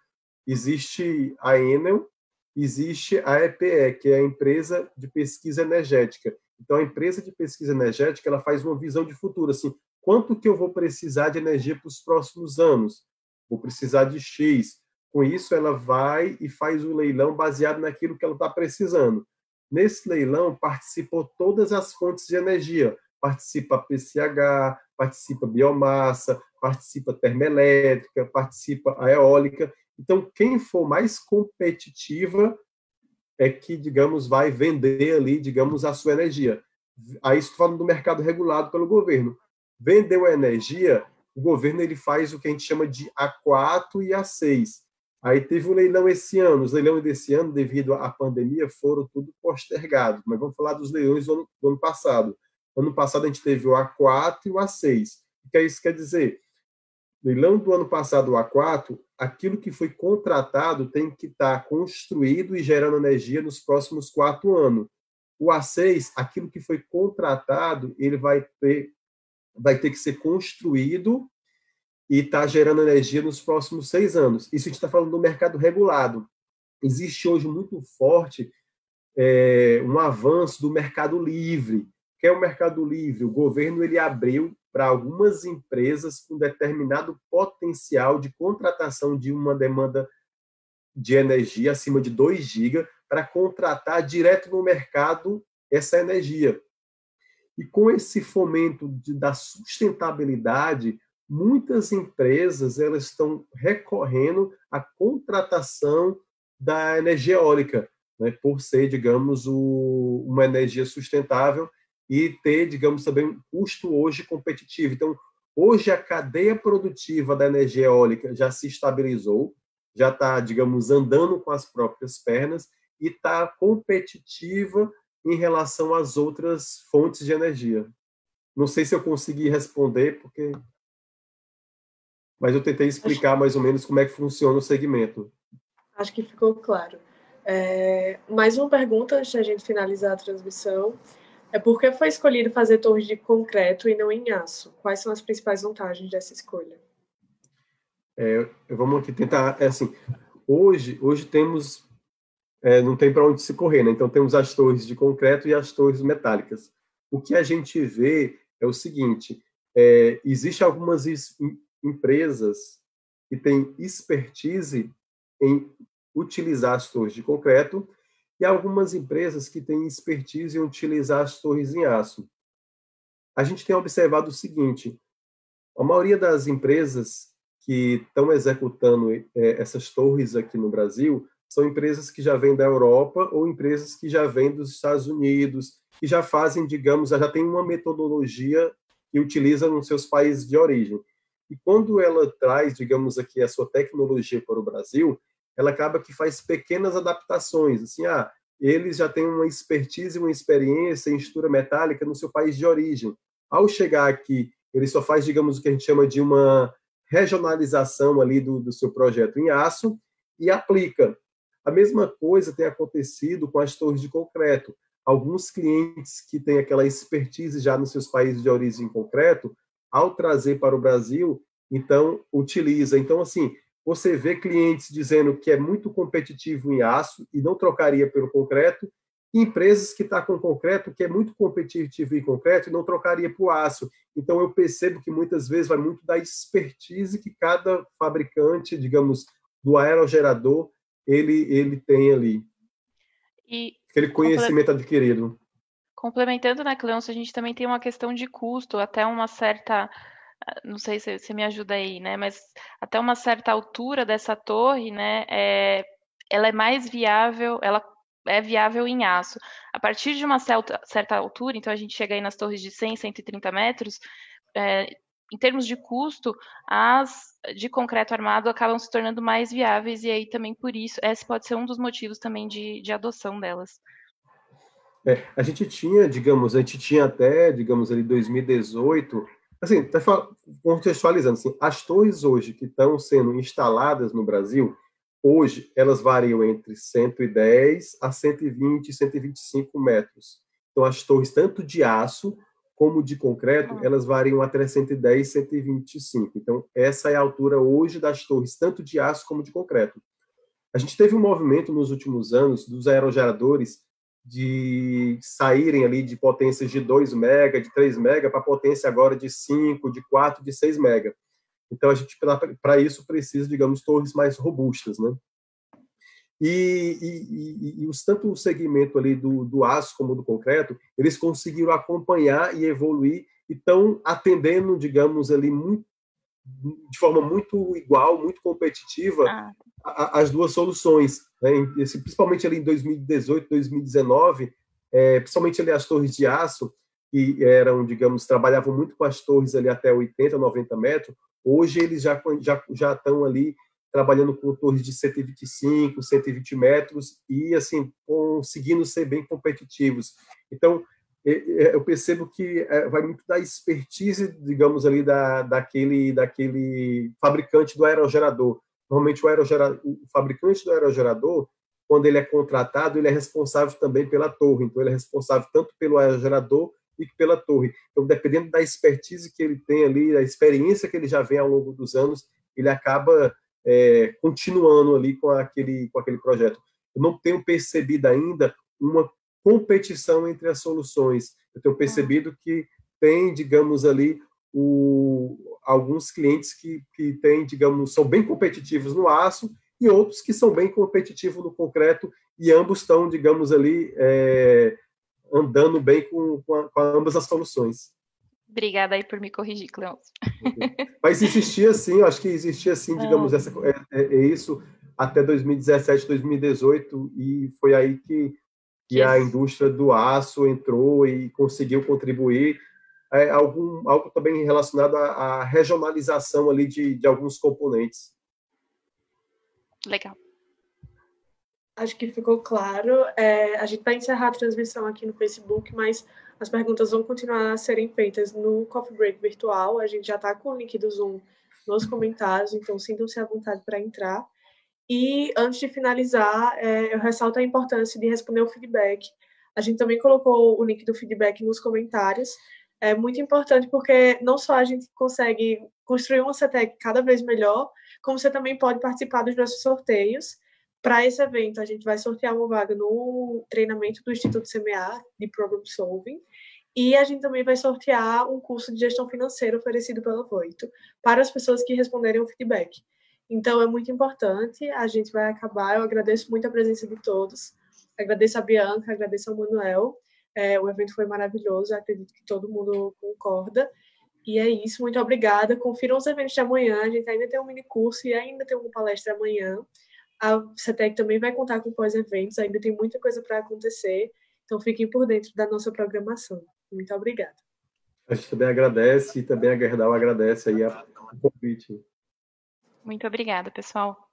existe a Enel, existe a EPE, que é a empresa de pesquisa energética. Então, a empresa de pesquisa energética ela faz uma visão de futuro, assim, quanto que eu vou precisar de energia para os próximos anos? Vou precisar de X. Com isso, ela vai e faz o leilão baseado naquilo que ela está precisando. Nesse leilão participam todas as fontes de energia. Participa a PCH, participa a biomassa, participa a termoelétrica, participa a eólica. Então, quem for mais competitiva é que, digamos, vai vender ali, digamos, a sua energia. Aí estou falando do mercado regulado pelo governo. Vendeu a energia, o governo ele faz o que a gente chama de A4 e A6. Aí teve um leilão esse ano. Os leilões desse ano, devido à pandemia, foram tudo postergados. Mas vamos falar dos leilões do ano passado. Ano passado a gente teve o A4 e o A6. O que isso quer dizer? Leilão do ano passado, o A4, aquilo que foi contratado tem que estar construído e gerando energia nos próximos 4 anos. O A6, aquilo que foi contratado, ele vai ter que ser construído e está gerando energia nos próximos 6 anos. Isso a gente está falando do mercado regulado. Existe hoje muito forte um avanço do mercado livre. O que é o mercado livre? O governo ele abriu para algumas empresas com determinado potencial de contratação de uma demanda de energia acima de 2 GB para contratar direto no mercado essa energia. E com esse fomento da sustentabilidade, muitas empresas elas estão recorrendo à contratação da energia eólica, né, por ser, digamos, uma energia sustentável e ter, digamos, também um custo hoje competitivo. Então, hoje a cadeia produtiva da energia eólica já se estabilizou, já está, digamos, andando com as próprias pernas e está competitiva em relação às outras fontes de energia. Não sei se eu consegui responder, mas eu tentei explicar mais ou menos como é que funciona o segmento. Acho que ficou claro. Mais uma pergunta antes da gente finalizar a transmissão. Por que foi escolhido fazer torres de concreto e não em aço? Quais são as principais vantagens dessa escolha? Vamos aqui tentar... assim, hoje temos... não tem para onde se correr, né? Então temos as torres de concreto e as torres metálicas. O que a gente vê é o seguinte: existem algumas empresas que têm expertise em utilizar as torres de concreto e algumas empresas que têm expertise em utilizar as torres em aço. A gente tem observado o seguinte: a maioria das empresas que estão executando essas torres aqui no Brasil são empresas que já vêm da Europa ou empresas que já vêm dos Estados Unidos, que já fazem, digamos, já tem uma metodologia que utiliza nos seus países de origem. E quando ela traz, digamos aqui, a sua tecnologia para o Brasil, ela acaba que faz pequenas adaptações, assim, eles já têm uma expertise, uma experiência em estrutura metálica no seu país de origem. Ao chegar aqui, ele só faz, digamos, o que a gente chama de uma regionalização ali do seu projeto em aço e aplica. A mesma coisa tem acontecido com as torres de concreto. Alguns clientes que têm aquela expertise já nos seus países de origem em concreto, ao trazer para o Brasil, então, utiliza. Então, assim, você vê clientes dizendo que é muito competitivo em aço e não trocaria pelo concreto, e empresas que estão com concreto, que é muito competitivo em concreto e não trocaria por aço. Então, eu percebo que muitas vezes vai muito da expertise que cada fabricante, digamos, do aerogerador, ele tem ali. E aquele conhecimento adquirido. complementando, né, Cleoncio, a gente também tem uma questão de custo, até uma certa, não sei se você me ajuda aí, né, mas até uma certa altura dessa torre, né, ela é mais viável, ela é viável em aço. A partir de uma certa altura, então a gente chega aí nas torres de 100, 130 metros, em termos de custo, as de concreto armado acabam se tornando mais viáveis, e aí também por isso, esse pode ser um dos motivos também de adoção delas. A gente tinha até, digamos, ali 2018, assim, até contextualizando, assim, as torres hoje que estão sendo instaladas no Brasil, hoje, elas variam entre 110 a 120, 125 metros. Então, as torres, tanto de aço como de concreto, elas variam até 110, 125. Então, essa é a altura hoje das torres, tanto de aço como de concreto. A gente teve um movimento nos últimos anos dos aerogeradores de saírem ali de potências de 2 mega, de 3 mega, para potência agora de 5, de 4, de 6 mega. Então, a gente, para isso, precisa, digamos, torres mais robustas, né? E tanto o segmento ali do aço como do concreto, eles conseguiram acompanhar e evoluir e estão atendendo, digamos, ali de forma muito igual, muito competitiva, as duas soluções, né? Principalmente ali em 2018, 2019, principalmente ali as torres de aço, que eram, digamos, trabalhavam muito com as torres ali até 80, 90 metros, hoje eles já estão ali trabalhando com torres de 125, 120 metros e, assim, conseguindo ser bem competitivos. Então, eu percebo que vai muito da expertise, digamos, ali daquele fabricante do aerogerador. Normalmente, o fabricante do aerogerador, quando ele é contratado, ele é responsável também pela torre. Então, ele é responsável tanto pelo aerogerador e pela torre. Então, dependendo da expertise que ele tem ali, da experiência que ele já vem ao longo dos anos, ele acaba continuando ali com aquele projeto. Eu não tenho percebido ainda uma competição entre as soluções. Eu tenho percebido que tem, digamos, ali alguns clientes que têm, digamos, são bem competitivos no aço e outros que são bem competitivos no concreto e ambos estão, digamos, ali andando bem com ambas as soluções. Obrigada aí por me corrigir, Cleoncio. Mas existia sim, acho que existia sim, digamos, isso até 2017, 2018, e foi aí que a indústria do aço entrou e conseguiu contribuir. Algo também relacionado à regionalização ali de alguns componentes. Legal. Acho que ficou claro. A gente vai encerrar a transmissão aqui no Facebook, mas as perguntas vão continuar a serem feitas no Coffee Break virtual. A gente já está com o link do Zoom nos comentários, então sintam-se à vontade para entrar. E, antes de finalizar, eu ressalto a importância de responder o feedback. A gente também colocou o link do feedback nos comentários. É muito importante porque não só a gente consegue construir uma CETEC cada vez melhor, como você também pode participar dos nossos sorteios. Para esse evento, a gente vai sortear uma vaga no treinamento do Instituto CMA de Problem Solving, e a gente também vai sortear um curso de gestão financeira oferecido pela Voito para as pessoas que responderem o feedback. Então, é muito importante, a gente vai acabar, eu agradeço muito a presença de todos, agradeço a Bianca, agradeço ao Manuel, o evento foi maravilhoso, acredito que todo mundo concorda, e é isso, muito obrigada, confiram os eventos de amanhã, a gente ainda tem um mini curso e ainda tem uma palestra amanhã, a CETEC também vai contar com pós-eventos, ainda tem muita coisa para acontecer, então fiquem por dentro da nossa programação. Muito obrigada. A gente também agradece, e também a Gerdau agradece aí o convite. Muito obrigada, pessoal.